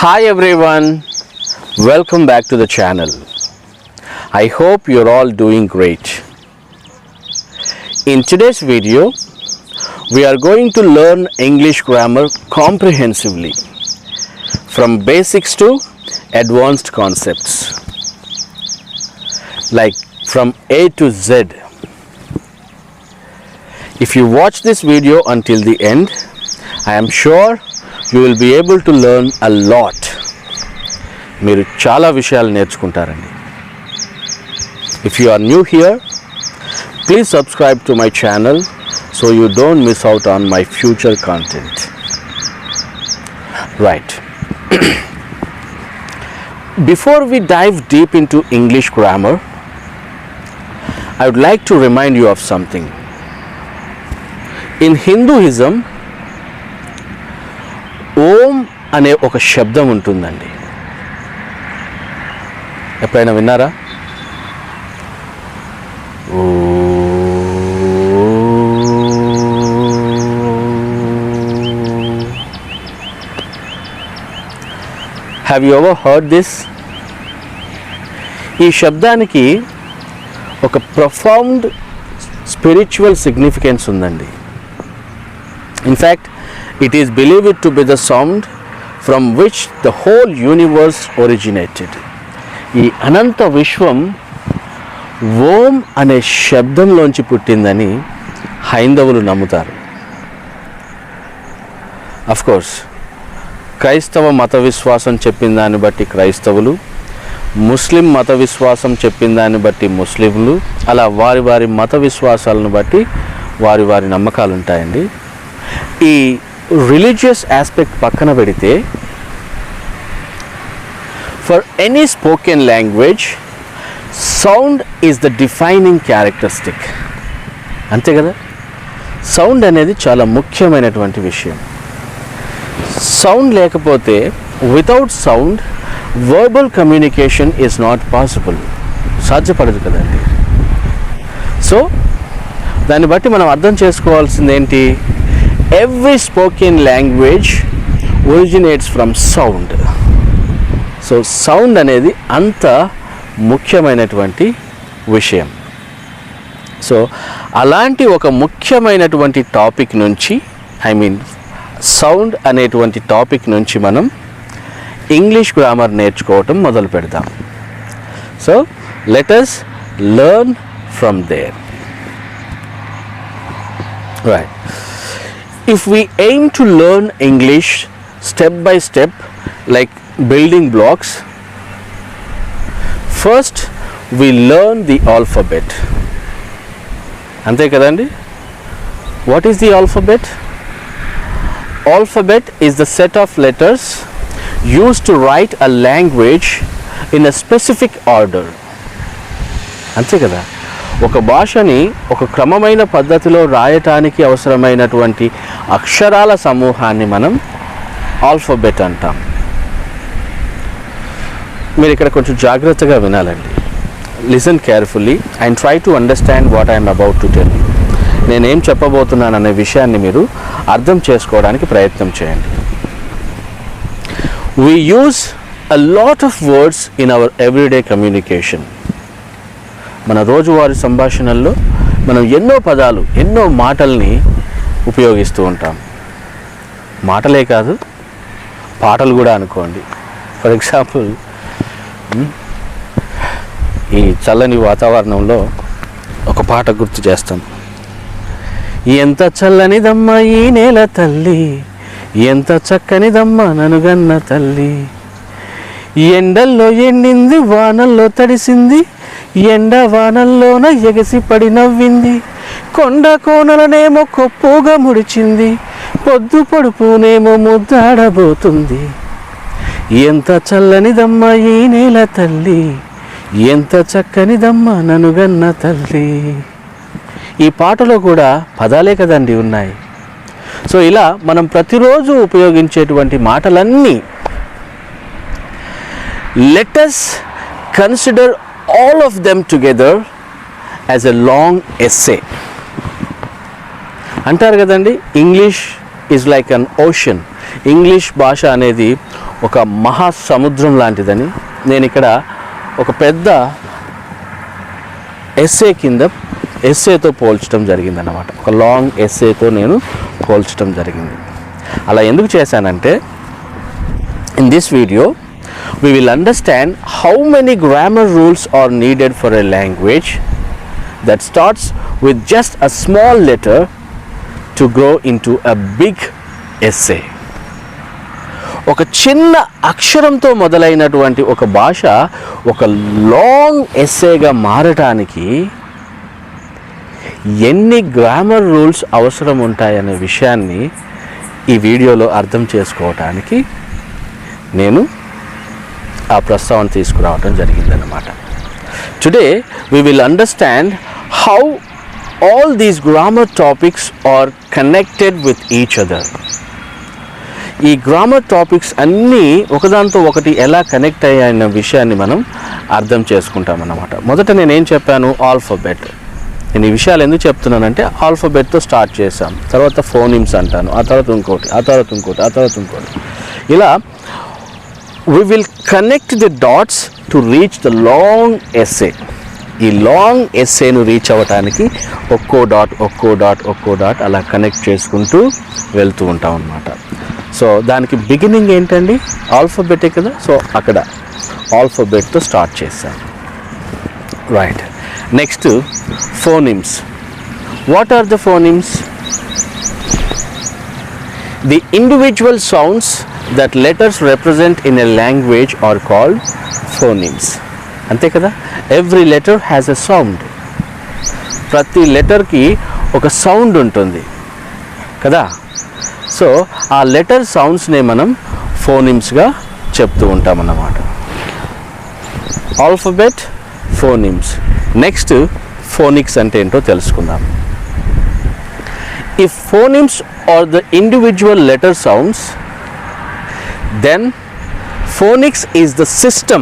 Hi everyone, welcome back to the channel. I hope you're all doing great. In today's video, we are going to learn English grammar comprehensively from basics to advanced concepts, like from A to Z. If you watch this video until the end, I am sure you will be able to learn a lot. మీరు చాలా విషయాలు నేర్చుకుంటారండి. If you are new here, please subscribe to my channel so you don't miss out on my future content. Right. Before we dive deep into English grammar, I would like to remind you of something. In Hinduism, ఓం అనే ఒక శబ్దం ఉంటుందండి. ఎప్పుడైనా విన్నారా? Have you ever heard this? ఈ శబ్దానికి ఒక profound spiritual significance ఉందండి. In fact it is believed to be the sound from which the whole universe originated. ఈ అనంత విశ్వం ఓం అనే శబ్దంలోంచి పుట్టిందని హైందవులు నమ్ముతారు. అఫ్ కోర్స్ క్రైస్తవ మత విశ్వాసం చెప్పిన దాన్ని బట్టి క్రైస్తవులు, ముస్లిం మత విశ్వాసం చెప్పిన దాన్ని బట్టి ముస్లింలు, అలా వారి వారి మత విశ్వాసాలను బట్టి వారి వారి నమ్మకాలు ఉంటాయండి. ఈ రిలీజియస్ ఆస్పెక్ట్ పక్కన పెడితే, for any spoken language sound is the defining characteristic. అంతే కదా? సౌండ్ అనేది చాలా ముఖ్యమైనటువంటి విషయం. సౌండ్ లేకపోతే, without sound verbal communication is not possible. సాధ్యపడదు కదండి. సో దాన్ని బట్టి మనం అర్థం చేసుకోవాల్సింది ఏంటి? Every spoken language originates from sound. So sound అనేది అంత ముఖ్యమైనటువంటి విషయం. సో అలాంటి ఒక ముఖ్యమైనటువంటి టాపిక్ నుంచి, సౌండ్ అనేటువంటి టాపిక్ నుంచి మనం ఇంగ్లీష్ గ్రామర్ నేర్చుకోవటం మొదలు పెడతాం. So let us learn from there. Right. If we aim to learn English step by step, like building blocks, first we learn the alphabet. Ante kadandi? What is the alphabet? Alphabet is the set of letters used to write a language in a specific order. Ante kada? ఒక భాషని ఒక క్రమమైన పద్ధతిలో రాయటానికి అవసరమైనటువంటి అక్షరాల సమూహాన్ని మనం ఆల్ఫాబెట్ అంటాం. మీరు ఇక్కడ కొంచెం జాగ్రత్తగా వినాలండి. Listen carefully and try to understand what I'm about to tell. నేనేం చెప్పబోతున్నాను అనే విషయాన్ని మీరు అర్థం చేసుకోవడానికి ప్రయత్నం చేయండి. We use a lot of words in our everyday communication. మన రోజువారీ సంభాషణల్లో మనం ఎన్నో పదాలు, ఎన్నో మాటల్ని ఉపయోగిస్తూ ఉంటాం. మాటలే కాదు, పాటలు కూడా అనుకోండి. ఫర్ ఎగ్జాంపుల్, ఈ చల్లని వాతావరణంలో ఒక పాట గుర్తు చేస్తాం. ఎంత చల్లనిదమ్మ ఈ నేల తల్లి, ఎంత చక్కనిదమ్మ ననుగన్న తల్లి, ఎండల్లో ఎండింది వానల్లో తడిసింది, ఎండ వానల్లోన ఎగసి పడి నవ్వింది, కొండ కోనలనేమో కొప్పుగా ముడిచింది, పొద్దు పొడుపునేమో ముద్దాడబోతుంది, ఎంత చల్లనిదమ్మ ఈ నేల తల్లి, ఎంత చక్కనిదమ్మ ననుగన్న తల్లి. ఈ పాటలో కూడా పదాలే కదండి ఉన్నాయి. సో ఇలా మనం ప్రతిరోజు ఉపయోగించేటువంటి మాటలన్నీ, let us consider all of them together as a long essay. అంటారు కదండి, English is like an ocean. English భాష అనేది ఒక మహాసముద్రం లాంటిదని నేను ఇక్కడ ఒక పెద్ద ఎస్సేతో పోల్చడం జరిగిందన్నమాట. ఒక లాంగ్ ఎస్సేతో నేను పోల్చడం జరిగింది. అలా ఎందుకు చేశానంటే, in this video we will understand how many grammar rules are needed for a language that starts with just a small letter to grow into a big essay. ఒక చిన్న అక్షరంతో మొదలైనటువంటి ఒక భాష ఒక లాంగ్ ఎస్సేగా మారటానికి ఎన్ని గ్రామర్ రూల్స్ అవసరం ఉంటాయనే విషయాన్ని ఈ వీడియోలో అర్థం చేసుకోవటానికి నేను ఆ ప్రస్తావన తీసుకురావడం జరిగిందన్నమాట. Today we will understand how all these grammar topics are connected with each other. ఈ గ్రామర్ టాపిక్స్ అన్నీ ఒకదాంతో ఒకటి ఎలా కనెక్ట్ అయ్యాయన్న విషయాన్ని మనం అర్థం చేసుకుంటామన్నమాట. మొదట నేనేం చెప్పాను, ఆల్ఫాబెట్. నేను ఈ విషయాలు ఎందుకు చెప్తున్నానంటే, ఆల్ఫాబెట్తో స్టార్ట్ చేశాం, తర్వాత ఫోనిమ్స్ అంటాను, ఆ తర్వాత ఇంకోటి, ఆ తర్వాత ఇంకోటి, ఆ తర్వాత ఇంకోటి. ఇలా we will connect the dots to reach the long essay. ఈ లాంగ్ ఎస్సేను రీచ్ అవ్వటానికి ఒక్కో డాట్ అలా కనెక్ట్ చేసుకుంటూ వెళ్తూ ఉంటాం అన్నమాట. సో దానికి బిగినింగ్ ఏంటండి, ఆల్ఫాబెటే కదా. సో అక్కడ ఆల్ఫాబెట్తో స్టార్ట్ చేశాం. Right. Next phonemes. What are the phonemes? The individual sounds that letters represent in a language are called phonemes. అంతే కదా. Every letter has a sound. ప్రతి లెటర్కి ఒక సౌండ్ ఉంటుంది కదా. సో ఆ లెటర్ సౌండ్స్నే మనం ఫోనిమ్స్గా చెప్తూ ఉంటామన్నమాట. ఆల్ఫాబెట్, ఫోనిమ్స్. నెక్స్ట్ ఫోనిక్స్ అంటే ఏంటో తెలుసుకుందాం. If phonemes are the individual letter sounds, then phonics is the system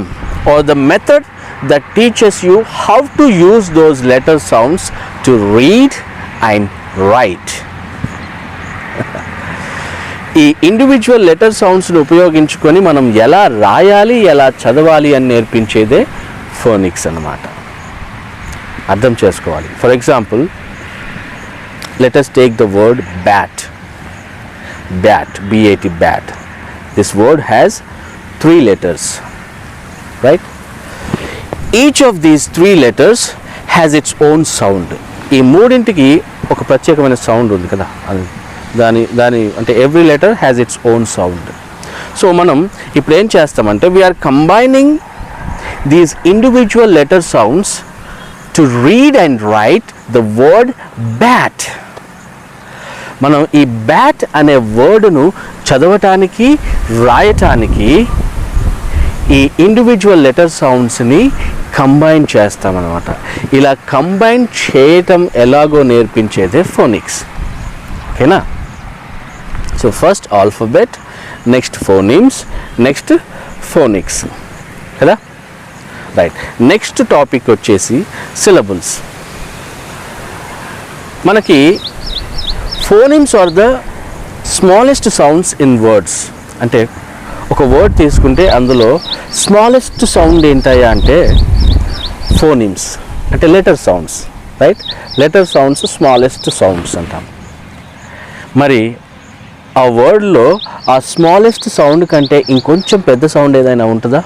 or the method that teaches you how to use those letter sounds to read and write. ఈ individual letter సౌండ్స్ని ఉపయోగించుకొని మనం ఎలా రాయాలి, ఎలా చదవాలి అని నేర్పించేదే ఫోనిక్స్ అన్నమాట. అర్థం చేసుకోవాలి. For example, let us take the word bat. B-A-T, bat. This word has 3 letters, right? Each of these 3 letters has its own sound. ఈ మూడింటికి ఒక ప్రత్యేకమైన సౌండ్ ఉంది కదా. దాని అంటే every letter has its own sound. So మనం ఇప్పుడు ఏం చేస్తామంటే, we are combining these individual letter sounds to read and write the word bat. మనం ఈ బ్యాట్ అనే వర్డ్ను చదవటానికి, రాయటానికి ఈ ఇండివిజువల్ లెటర్ సౌండ్స్ని కంబైన్ చేస్తామన్నమాట. ఇలా కంబైన్ చేయటం ఎలాగో నేర్పించేదే ఫోనిక్స్. ఓకేనా. So first alphabet, next phonemes, next phonics కదా. రైట్. నెక్స్ట్ టాపిక్ వచ్చేసి సిలబుల్స్. మనకి phonemes are the smallest sounds in words. అంటే ఒక వర్డ్ తీసుకుంటే అందులో స్మాలెస్ట్ సౌండ్ ఏంటయ్యా అంటే ఫోనిమ్స్, అంటే letter sounds. Right. Letter sounds smallest sounds అంటాం. మరి ఆ వర్డ్లో ఆ స్మాలెస్ట్ సౌండ్ కంటే ఇంకొంచెం పెద్ద సౌండ్ ఏదైనా ఉంటుందా,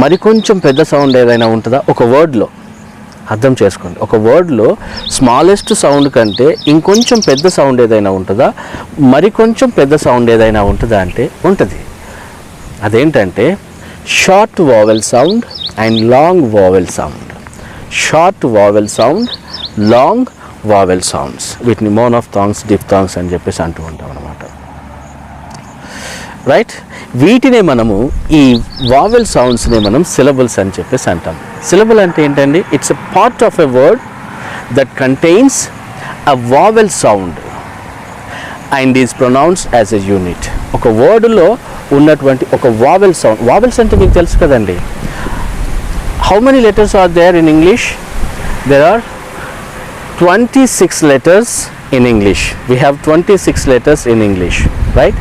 మరికొంచెం పెద్ద సౌండ్ ఏదైనా ఉంటుందా ఒక వర్డ్లో? అర్థం చేసుకోండి. ఒక వర్డ్లో స్మాలెస్ట్ సౌండ్ కంటే ఇంకొంచెం పెద్ద సౌండ్ ఏదైనా ఉంటుందా, మరికొంచెం పెద్ద సౌండ్ ఏదైనా ఉంటుందా అంటే ఉంటుంది. అదేంటంటే short vowel sound and long vowel sound. Short vowel sound, long vowel sounds. వీటిని మోనోఫ్థాంగ్స్, డిఫ్థాంగ్స్ అని చెప్పేసి అంటూ ఉంటాం అన్నమాట. రైట్. వీటినే మనము, ఈ వావెల్ సౌండ్స్ని మనం సిలబుల్స్ అని చెప్పేసి అంటాం. సిలబుల్ అంటే ఏంటండి? It's a part of a word that contains a vowel sound and is pronounced as a unit. ఒక వర్డ్లో ఉన్నటువంటి ఒక వావెల్ సౌండ్. వావెల్స్ అంటే మీకు తెలుసు కదండి. How many letters are there in English? There are 26 letters in English. We have 26 letters in English, right?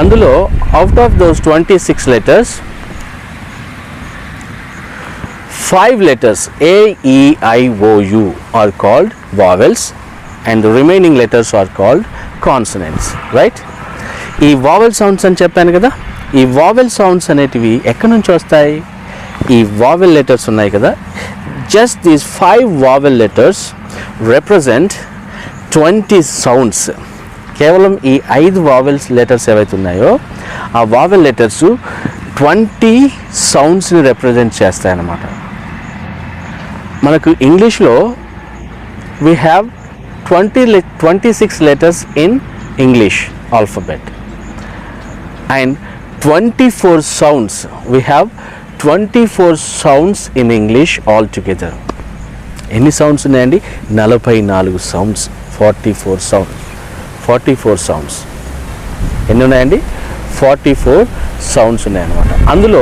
అందులో out of those 26 letters, 5 letters A, E, I, O, U are called vowels and the remaining letters are called consonants, right? ఈ vowel sounds అని చెప్పాను కదా, ఈ vowel sounds అనేటివి ఎక్కడి నుంచి వస్తాయి? ఈ vowel letters ఉన్నాయి కదా, just these 5 vowel letters represent 20 sounds. కేవలం ఈ 5 వావెల్స్ లెటర్స్ ఏవైతే ఉన్నాయో ఆ వావెల్ లెటర్స్ 20 సౌండ్స్ని రిప్రజెంట్ చేస్తాయన్నమాట. మనకు ఇంగ్లీష్లో we have 26 letters in English alphabet and 24 sounds. We have 24 sounds in English all together. ఎన్ని సౌండ్స్ ఉన్నాయండి? 44 సౌండ్స్. 44 సౌండ్స్. ఎన్ని ఉన్నాయండి? 44 సౌండ్స్ ఉన్నాయన్నమాట. అందులో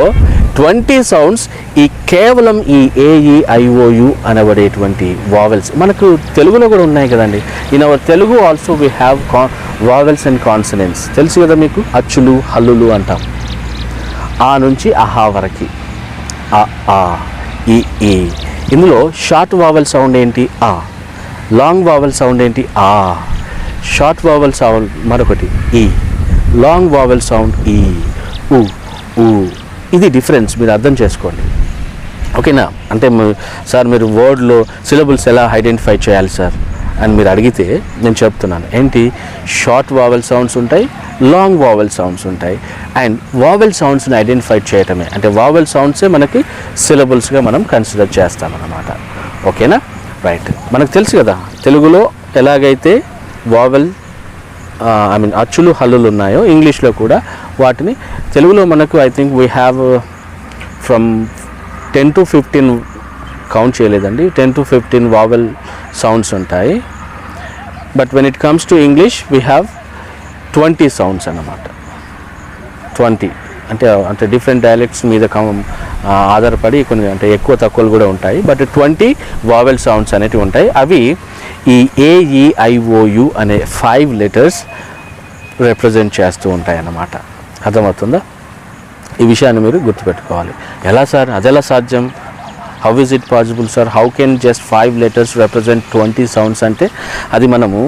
20 సౌండ్స్ ఈ కేవలం ఈ AEIOU అనబడేటువంటి వావెల్స్. మనకు తెలుగులో కూడా ఉన్నాయి కదండి. In our Telugu also we have vowels and consonants. తెలుసు కదా మీకు, అచ్చులు హల్లులు అంటాం. ఆ నుంచి అహా వరకు, ఆ ఈ ఈ. ఇందులో షార్ట్ వావెల్ సౌండ్ ఏంటి? ఆ. లాంగ్ వావెల్ సౌండ్ ఏంటి? ఆ. షార్ట్ వావెల్ సౌండ్ మరొకటి ఈ. లాంగ్ వావెల్ సౌండ్ ఈ, ఊ, ఊ. ఇది డిఫరెన్స్ మీరు అర్థం చేసుకోండి, ఓకేనా? అంటే సార్ మీరు వర్డ్లో సిలబుల్స్ ఎలా ఐడెంటిఫై చేయాలి సార్ అని మీరు అడిగితే నేను చెప్తున్నాను. ఏంటి? షార్ట్ వావెల్ సౌండ్స్ ఉంటాయి, లాంగ్ వావెల్ సౌండ్స్ ఉంటాయి. అండ్ వావెల్ సౌండ్స్ని ఐడెంటిఫై చేయటమే, అంటే వావెల్ సౌండ్సే మనకి సిలబుల్స్గా మనం కన్సిడర్ చేస్తామన్నమాట, ఓకేనా? రైట్. మనకు తెలుసు కదా తెలుగులో ఎలాగైతే వావెల్ అచ్చులు హల్లులు ఉన్నాయో ఇంగ్లీష్లో కూడా వాటిని తెలుగులో మనకు I think we have from 10 to 15 count చేయలేదండి, 10 to 15 వావెల్ సౌండ్స్ ఉంటాయి. But when it comes to English we have 20 sounds అన్నమాట. 20 అంటే డిఫరెంట్ డైలెక్ట్స్ మీద ఆధారపడి కొన్ని అంటే ఎక్కువ తక్కువలు కూడా ఉంటాయి. బట్ 20 వావెల్ సౌండ్స్ అనేటివి ఉంటాయి. అవి ఈ AEIOU అనే 5 లెటర్స్ రిప్రజెంట్ చేస్తూ ఉంటాయి అన్నమాట. అర్థమవుతుందా? ఈ విషయాన్ని మీరు గుర్తుపెట్టుకోవాలి. ఎలా సార్, అదెలా సాధ్యం? How is it possible sir? How can just 5 letters represent 20 sounds అంటే అది మనము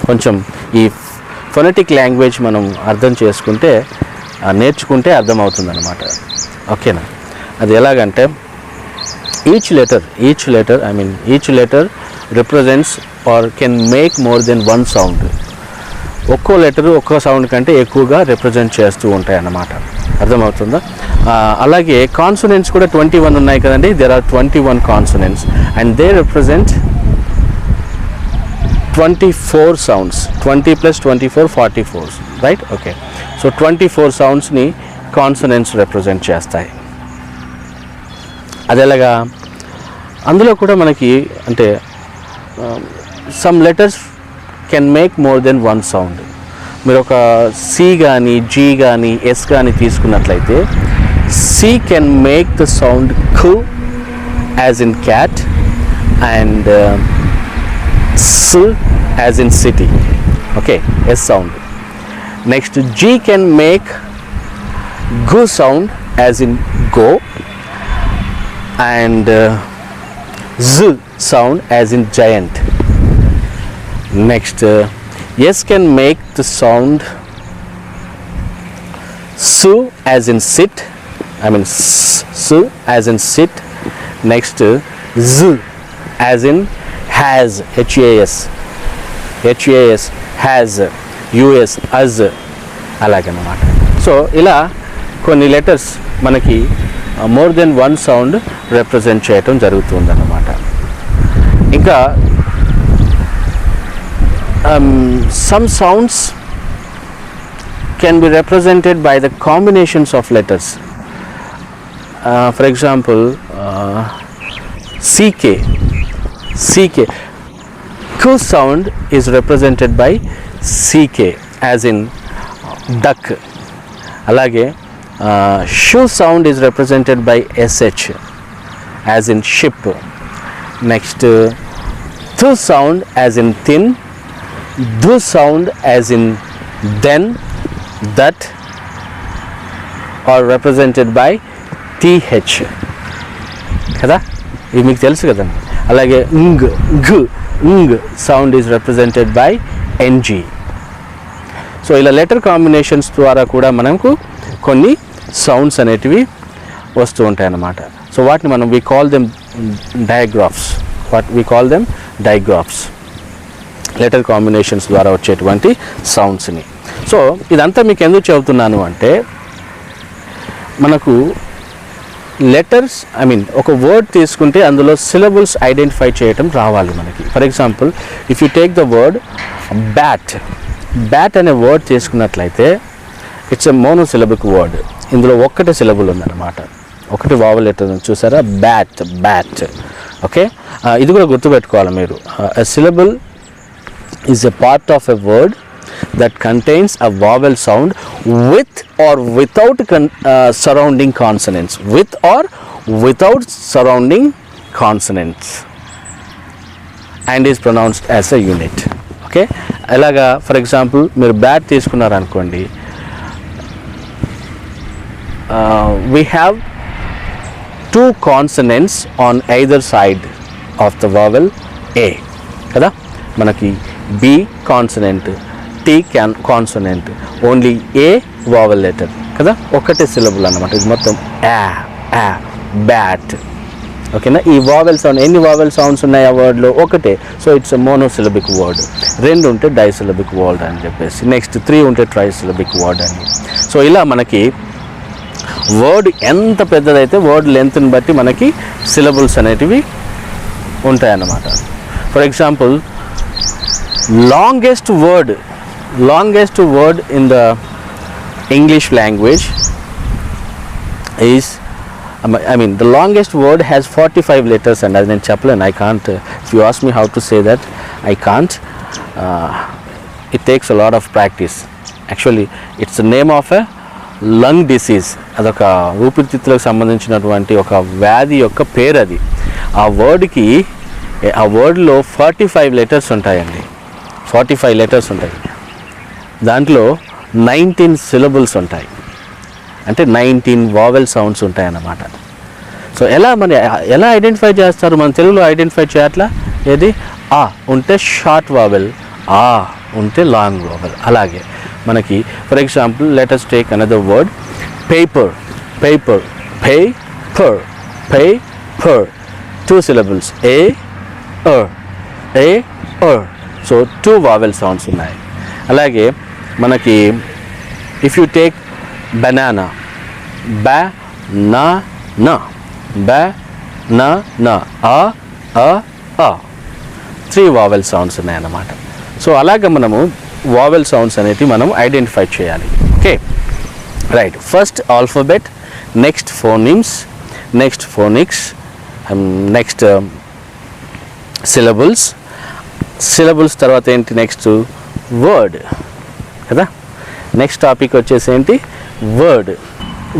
కొంచెం ఈ ఫొనెటిక్ లాంగ్వేజ్ మనం అర్థం చేసుకుంటే నేర్చుకుంటే అర్థమవుతుంది అన్నమాట, ఓకేనా? అది ఎలాగంటే each letter represents are can make more than 1 sound. ఒక్కో లెటరు ఒక్కో సౌండ్ కంటే ఎక్కువగా రిప్రజెంట్ చేస్తూ ఉంటాయి అన్నమాట. అర్థమవుతుందా? అలాగే కాన్సోనెంట్స్ కూడా 21 ఉన్నాయి కదండి. There are 21 consonants and they represent 24 sounds. 20 plus 24 44, right? Okay, so 24 soundsని కాన్సనెంట్స్ రిప్రజెంట్ చేస్తాయి. అదేలాగా అందులో కూడా మనకి అంటే some letters can make more than 1 sound. మీరు ఒక సి కానీ జీ కానీ ఎస్ కానీ తీసుకున్నట్లయితే C can make the sound కు as in cat and S as in city, okay, S sound. Next, G can make G sound as in go and Z sound as in giant. Next, S can make the sound Su as in sit, Su as in sit. Next, Z as in has, HAS, has, US, as అలాగనమాట. So ఇలా కొన్ని letters మనకి more than 1 sound represent చేయటం జరుగుతుందన్నమాట. ఇంకా some sounds can be represented by the combinations of letters. For example CK. Q sound is represented by CK as in duck. Alage shu sound is represented by SH as in ship. Next th sound as in thin, dh sound as in then, that are represented by th కదా. ఇది మీకు తెలుసు కదండి. అలాగే ng sound is represented by ng. So ఇలా letter combinations ద్వారా కూడా మనకు కొన్ని సౌండ్స్ అనేటివి వస్తూ ఉంటాయి అన్నమాట. సో వాటిని మనం we call them digraphs, letter combinations ద్వారా వచ్చేటువంటి సౌండ్స్ని. సో ఇదంతా మీకు ఎందుకు చెబుతున్నాను అంటే, మనకు లెటర్స్ ఒక వర్డ్ తీసుకుంటే అందులో సిలబుల్స్ ఐడెంటిఫై చేయటం రావాలి మనకి. For example, if you take the word bat అనే వర్డ్ తీసుకున్నట్లయితే ఇట్స్ ఎ మోనోసిలబిక్ వర్డ్. ఇందులో ఒక్కటే సిలబుల్ ఉందన్నమాట, ఒకటి వావెల్ లెటర్ చూసారా, బ్యాట్. ఓకే, ఇది కూడా గుర్తుపెట్టుకోవాలి మీరు. A syllable is a part of a word that contains a vowel sound with or without surrounding consonants, with or without surrounding consonants, and is pronounced as a unit. Okay, అలాగా for example మీరు bat తీసుకున్నారనుకోండి, we have two consonants on either side of the vowel A కదా. మనకి B consonant, T consonant, only a vowel letter కదా, ఒకటే syllable అన్నమాట. ఇది మొత్తం bat. ఓకేనా. ఈ వావెల్ సౌండ్, ఎన్ని వావెల్ సౌండ్స్ ఉన్నాయి ఆ వర్డ్లో? ఒకటే. So it's a monosyllabic word. 2 ఉంటే డైసిలబిక్ వర్డ్ అని చెప్పేసి, నెక్స్ట్ 3 ఉంటే ట్రైసిలబిక్ వర్డ్ అని. సో ఇలా మనకి వర్డ్ ఎంత పెద్దదైతే వర్డ్ లెంత్ని బట్టి మనకి సిలబుల్స్ అనేటివి ఉంటాయన్నమాట. For example, longest word in the English language is, the longest word has 45 letters, and as in Chaplin, I can't, if you ask me how to say that, I can't. It takes a lot of practice. Actually, it's the name of a lung disease. అదొక ఊపిరితిత్తులకు సంబంధించినటువంటి ఒక వ్యాధి యొక్క పేరు అది. ఆ వర్డ్లో 45 letters ఉంటాయండి. 45 letters ఉంటాయి. దాంట్లో 19 సిలబుల్స్ ఉంటాయి, అంటే 19 వావెల్ సౌండ్స్ ఉంటాయి అన్నమాట. సో ఎలా ఐడెంటిఫై చేస్తారు? మన తెలుగులో ఐడెంటిఫై చేయట్లా. ఏది? ఆ ఉంటే షార్ట్ వావెల్, ఆ ఉంటే లాంగ్ వావెల్. అలాగే మనకి for example, let us take another word, paper. Paper 2 syllables, A so 2 vowel sounds ఉన్నాయి. అలాగే మనకి if you take banana, banana, ఆ 3 వావెల్ సౌండ్స్ ఉన్నాయన్నమాట. సో అలాగే మనము వావెల్ సౌండ్స్ అనేవి మనం ఐడెంటిఫై చేయాలి. Okay, right. First alphabet, next phonemes, next phonics, next syllables తర్వాత ఏంటి? నెక్స్ట్ వర్డ్ కదా. నెక్స్ట్ టాపిక్ వచ్చేసి ఏంటి?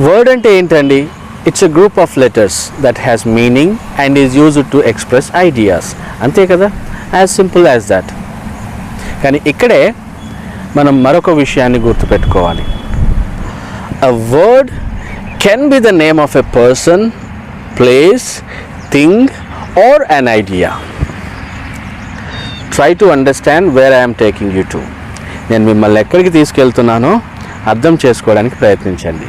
వర్డ్ అంటే ఏంటండి? It's a group of letters that has meaning and is used to express ideas. అంతే కదా, యాజ్ సింపుల్ యాజ్ దాట్. కానీ ఇక్కడే మనం మరొక విషయాన్ని గుర్తుపెట్టుకోవాలి. A word can be the name of a person, place, thing or an idea. Try to understand where I am taking you to. నేను మిమ్మల్ని ఎక్కడికి తీసుకెళ్తున్నానో అర్థం చేసుకోవడానికి ప్రయత్నించండి.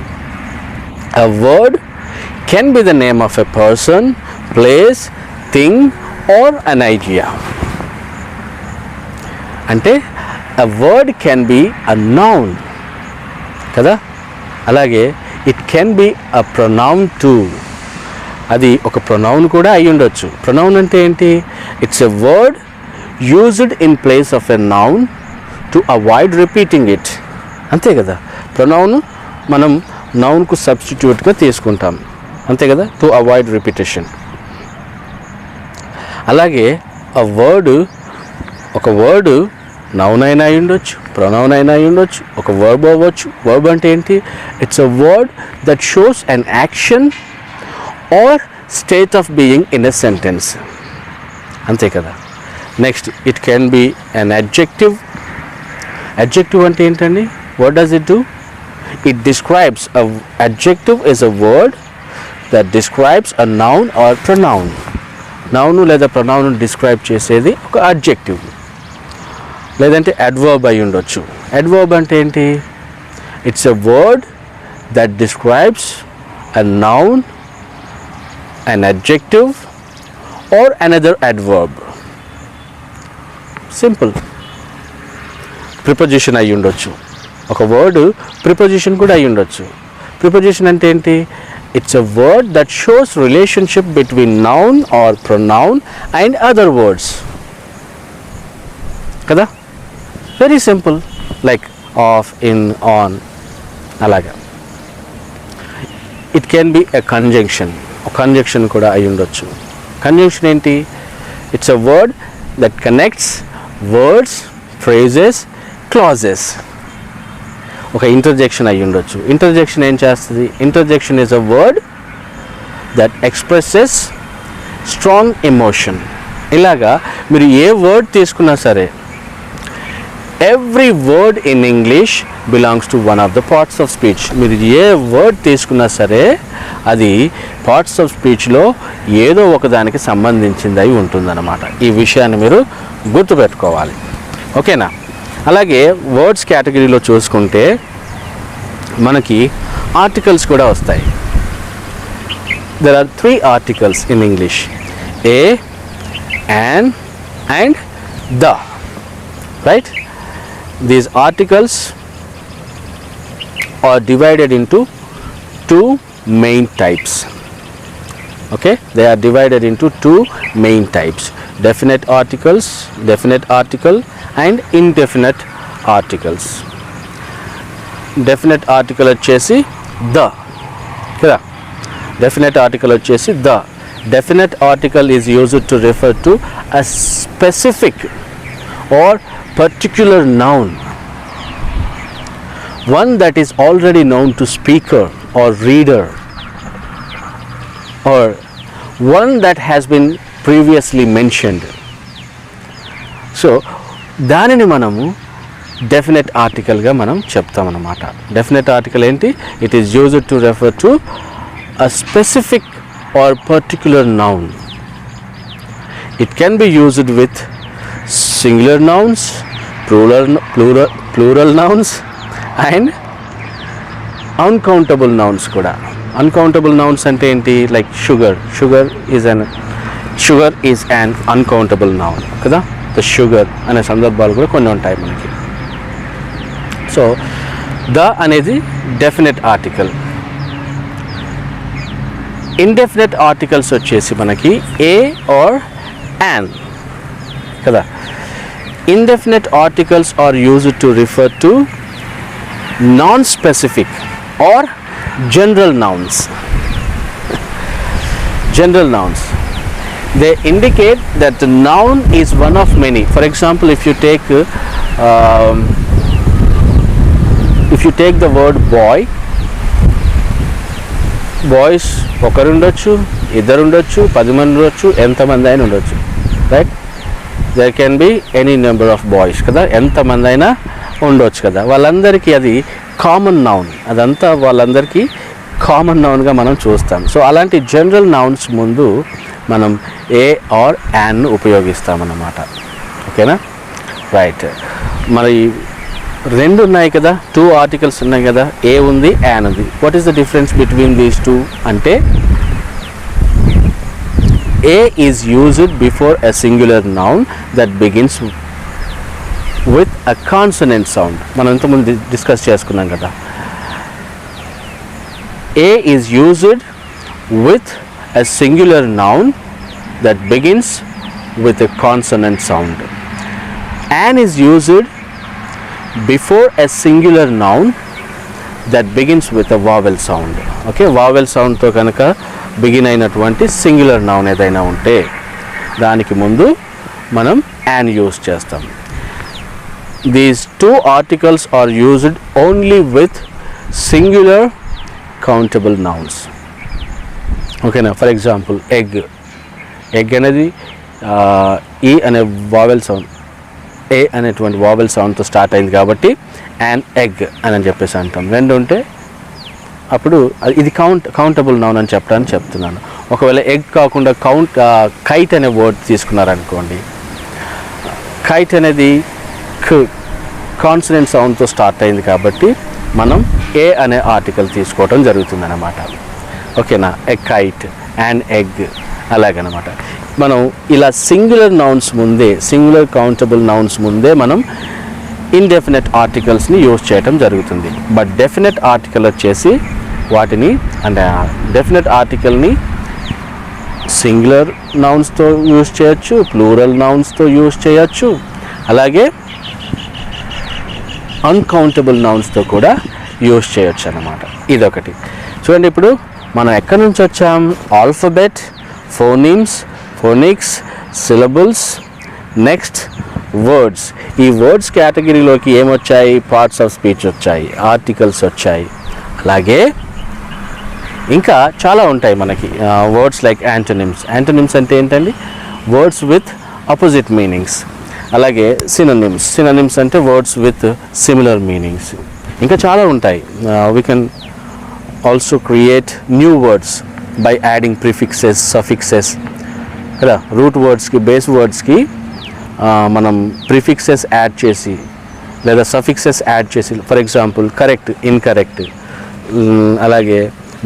A word can be the name of a person, place, thing or an idea. అంటే a word can be a noun కదా. అలాగే it can be a pronoun two. అది ఒక ప్రొనౌన్ కూడా అయి ఉండొచ్చు. ప్రొనౌన్ అంటే ఏంటి? It's a word used in place of a noun to avoid repeating it. అంతే కదా. ప్రొనౌన్ మనం నౌన్కు సబ్స్టిట్యూట్గా తీసుకుంటాం, అంతే కదా, టు అవాయిడ్ రిపిటేషన్. అలాగే ఒక వర్డ్ నౌన్ అయినా అయి ఉండొచ్చు, ప్రొనౌన్ అయినా అయి ఉండొచ్చు, ఒక వర్బ్ అవ్వచ్చు. వర్బ్ అంటే ఏంటి? It's a word that shows an action or state of being in a sentence. అంతే కదా. Next it can be an adjective. Adjective అంటే ఏంటండి? What does it do? It describes adjective is a word that describes a noun or pronoun. Noun లేదా pronoun describe చేసేది ఒక adjective. లేదంటే adverb అయి ఉండొచ్చు. అడ్వర్బ్ అంటే ఏంటి? It's a word that describes a noun, an adjective or another adverb. Simple. Preposition అయి ఉండొచ్చు. ఒక వర్డ్ ప్రిపోజిషన్ కూడా అయి ఉండొచ్చు. ప్రిపోజిషన్ అంటే ఏంటి? It's a word that shows relationship between noun or pronoun and other words కదా. Very simple. Like of, in, on, అలాగా. It can be a conjunction. ఒక కంజంక్షన్ కూడా అయి ఉండొచ్చు. కంజంక్షన్ ఏంటి? It's a word that connects words, phrases, clauses. ఒక interjection అయి ఉండొచ్చు. ఇంటర్జెక్షన్ ఏం చేస్తుంది? Interjection is a word that expresses strong emotion. ఇలాగా మీరు ఏ వర్డ్ తీసుకున్నా సరే, every word in English belongs to one of the parts of speech. మీరు ఏ వర్డ్ తీసుకున్నా సరే అది పార్ట్స్ ఆఫ్ స్పీచ్లో ఏదో ఒకదానికి సంబంధించింది అయి ఉంటుందన్నమాట. ఈ విషయాన్ని మీరు గుర్తుపెట్టుకోవాలి. ఓకేనా? అలాగే వర్డ్స్ కేటగిరీలో చూసుకుంటే మనకి ఆర్టికల్స్ కూడా వస్తాయి. There are 3 articles in English: a, an and the. Right? These articles are divided into 2 main types. Okay, they are divided into 2 main types: definite articles, definite article, and indefinite articles. Definite article వచ్చేసి the కదా. Definite article వచ్చేసి the. Definite article is used to refer to a specific or particular noun, one that is already known to speaker or reader, or one that has been previously mentioned. So దానిని మనము definite ఆర్టికల్గా మనం చెప్తామన్నమాట. Definite article ఏంటి? It is used to refer to a specific are particular noun. It can be used with singular nouns, plural nouns and uncountable nouns kuda. Uncountable nouns ante enti? Like sugar. Sugar is an uncountable noun kada. The sugar ane sandarbhalu kuda konni untayi manaki. So the anedi definite article. Indefinite articles వచ్చేసి మనకి a or an kada. Indefinite articles are used to refer to non-specific or general nouns. General nouns. They indicate that the noun is one of many. For example, if you take the word boy, boys ఒకరు ఉండొచ్చు, ఇద్దరు ఉండొచ్చు, 10 మంది ఉండొచ్చు, ఎంతమంది అయినా ఉండొచ్చు. Right? There can be any number of boys కదా. ఎంతమంది అయినా ఉండొచ్చు కదా. వాళ్ళందరికీ అది కామన్ నౌన్. అదంతా వాళ్ళందరికీ కామన్ నౌన్గా మనం చూస్తాం. సో అలాంటి జనరల్ నౌన్స్ ముందు మనం ఏ ఆర్ యాన్ ఉపయోగిస్తామన్నమాట. ఓకేనా? రైట్. మరి 2 ఉన్నాయి కదా, 2 ఆర్టికల్స్ ఉన్నాయి కదా. ఏ ఉంది, యాన్ ఉంది. What is the difference between these 2 అంటే A is used before a singular noun that begins with a consonant sound. మనం ఇంతకుముందు డిస్కస్ చేసుకున్నాం కదా. A is used with a singular noun that begins with a consonant sound. An is used before a singular noun that begins with a vowel sound. Okay, vowel sound తో కనుక begin అయినటువంటి singular noun ఏదైనా ఉంటే దానికి ముందు మనం an use చేస్తాం. These 2 articles are used only with singular countable nouns. ఓకేనా? For example egg. ఎగ్ అనేది ఈ అనే వావెల్ సౌండ్, ఏ అనేటువంటి వావెల్ సౌండ్తో స్టార్ట్ అయింది కాబట్టి యాన్ ఎగ్ అని చెప్పేసి అంటాం. రెండు ఉంటే అప్పుడు ఇది కౌంటబుల్ నౌన్ అని చెప్పడానికి చెప్తున్నాను. ఒకవేళ ఎగ్ కాకుండా కైట్ అనే వర్డ్ తీసుకున్నారనుకోండి, కైట్ అనేది కాన్సనెంట్ సౌండ్తో స్టార్ట్ అయింది కాబట్టి మనం ఏ అనే ఆర్టికల్ తీసుకోవడం జరుగుతుంది అన్నమాట. ఓకేనా, ఎ కైట్, యాన్ ఎగ్, అలాగనమాట. మనం ఇలా సింగులర్ నౌన్స్ ముందే, సింగులర్ కౌంటబుల్ నౌన్స్ ముందే మనం ఇండెఫినెట్ ఆర్టికల్స్ని యూజ్ చేయటం జరుగుతుంది. బట్ డెఫినెట్ ఆర్టికల్ వచ్చేసి వాటిని, అంటే డెఫినెట్ ఆర్టికల్ని సింగులర్ నౌన్స్తో యూజ్ చేయొచ్చు, ప్లూరల్ నౌన్స్తో యూజ్ చేయొచ్చు, అలాగే అన్కౌంటబుల్ నౌన్స్తో కూడా యూజ్ చేయొచ్చు అన్నమాట. ఇదొకటి. చూడండి, ఇప్పుడు మనం ఎక్కడి నుంచి వచ్చాం? Alphabet, phonemes, phonics, syllables, next words. ఈ వర్డ్స్ కేటగిరీలోకి ఏమొచ్చాయి? పార్ట్స్ ఆఫ్ స్పీచ్ వచ్చాయి, ఆర్టికల్స్ వచ్చాయి, అలాగే ఇంకా చాలా ఉంటాయి మనకి వర్డ్స్ లైక్ యాంటోనిమ్స్. యాంటోనిమ్స్ అంటే ఏంటండి? Words with opposite meanings. అలాగే సినోనిమ్స్. సినోనిమ్స్ అంటే వర్డ్స్ విత్ సిమిలర్ మీనింగ్స్. ఇంకా చాలా ఉంటాయి. We can also create new words by adding prefixes, suffixes కదా. రూట్ వర్డ్స్కి, బేస్ వర్డ్స్కి మనం ప్రిఫిక్సెస్ యాడ్ చేసి లేదా సఫిక్సెస్ యాడ్ చేసి, ఫర్ ఎగ్జాంపుల్ కరెక్ట్, ఇన్కరెక్ట్, అలాగే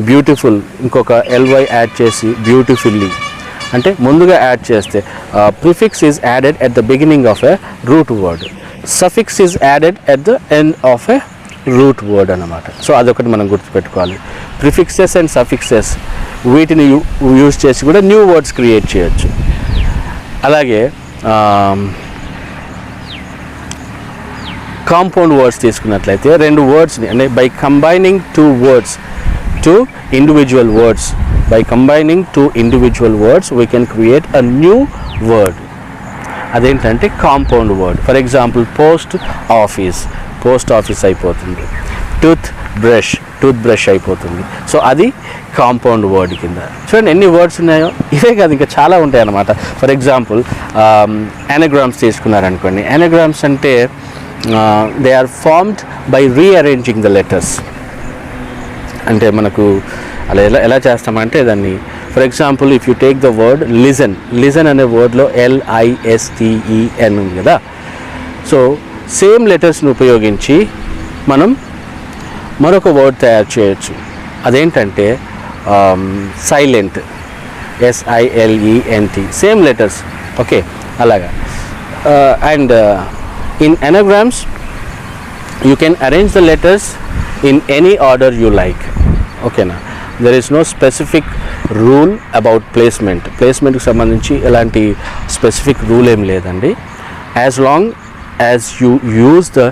బ్యూటిఫుల్ ఇంకొక ఎల్వై యాడ్ చేసి బ్యూటిఫుల్లీ అంటే ముందుగా యాడ్ చేస్తే prefix is added at the beginning of a root word, suffix is added at the end of a root word అన్నమాట. So అదొకటి మనం గుర్తుపెట్టుకోవాలి. ప్రిఫిక్సెస్ అండ్ సఫిక్సెస్ వీటిని యూజ్ చేసి కూడా న్యూ వర్డ్స్ క్రియేట్ చేయొచ్చు. అలాగే కాంపౌండ్ వర్డ్స్ తీసుకున్నట్లయితే రెండు వర్డ్స్ని, అంటే by combining two words to individual words, by combining two individual words we can create a new word. అదేంటంటే compound word. For example post office అయిపోతుంది. టూత్ బ్రష్ అయిపోతుంది. So అది compound word కింద. చూడండి ఎన్ని వర్డ్స్ ఉన్నాయో. ఇవే కాదు, ఇంకా చాలా ఉంటాయి అన్నమాట. ఫర్ ఎగ్జాంపుల్ anagrams తీసుకున్నారనుకోండి. anagrams అంటే they are formed by rearranging the letters. అంటే మనకు అలా ఎలా చేస్తామంటే దాన్ని, for example if you take the word listen అనే వర్డ్లో LISTEN ఉంది కదా. సో సేమ్ లెటర్స్ని ఉపయోగించి మనం మరొక వర్డ్ తయారు చేయొచ్చు. అదేంటంటే silent, SILENT, same letters. Okay, అలాగా. And in anagrams you can arrange the letters in any order you like. ఓకేనా. There is no specific rule about ప్లేస్మెంట్కి సంబంధించి ఎలాంటి స్పెసిఫిక్ రూల్ ఏం లేదండి. As long as you use the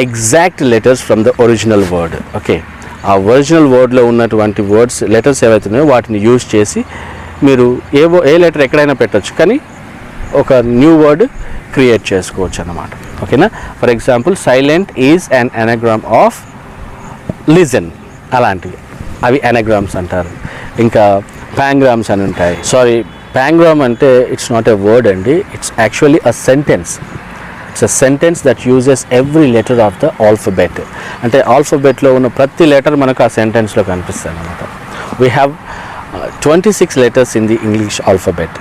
exact letters from the original word. Okay, ఆ original వర్డ్లో ఉన్నటువంటి letters ఏవైతున్నాయో వాటిని యూజ్ చేసి మీరు ఏ లెటర్ ఎక్కడైనా పెట్టచ్చు, కానీ ఒక న్యూ వర్డ్ క్రియేట్ చేసుకోవచ్చు అన్నమాట. ఓకేనా. For example silent is an anagram of listen, అలాంటివి అవి anagrams అంటారు. ఇంకా pangrams అని ఉంటాయి. pangram అంటే ఇట్స్ నాట్ ఎ వర్డ్ అండి, it's actually a sentence. It's a sentence that uses every letter of the alphabet. అంటే ఆల్ఫబెట్లో ఉన్న ప్రతి లెటర్ మనకు ఆ సెంటెన్స్లో కనిపిస్తుంది అన్నమాట. We have 26 letters in the English alphabet.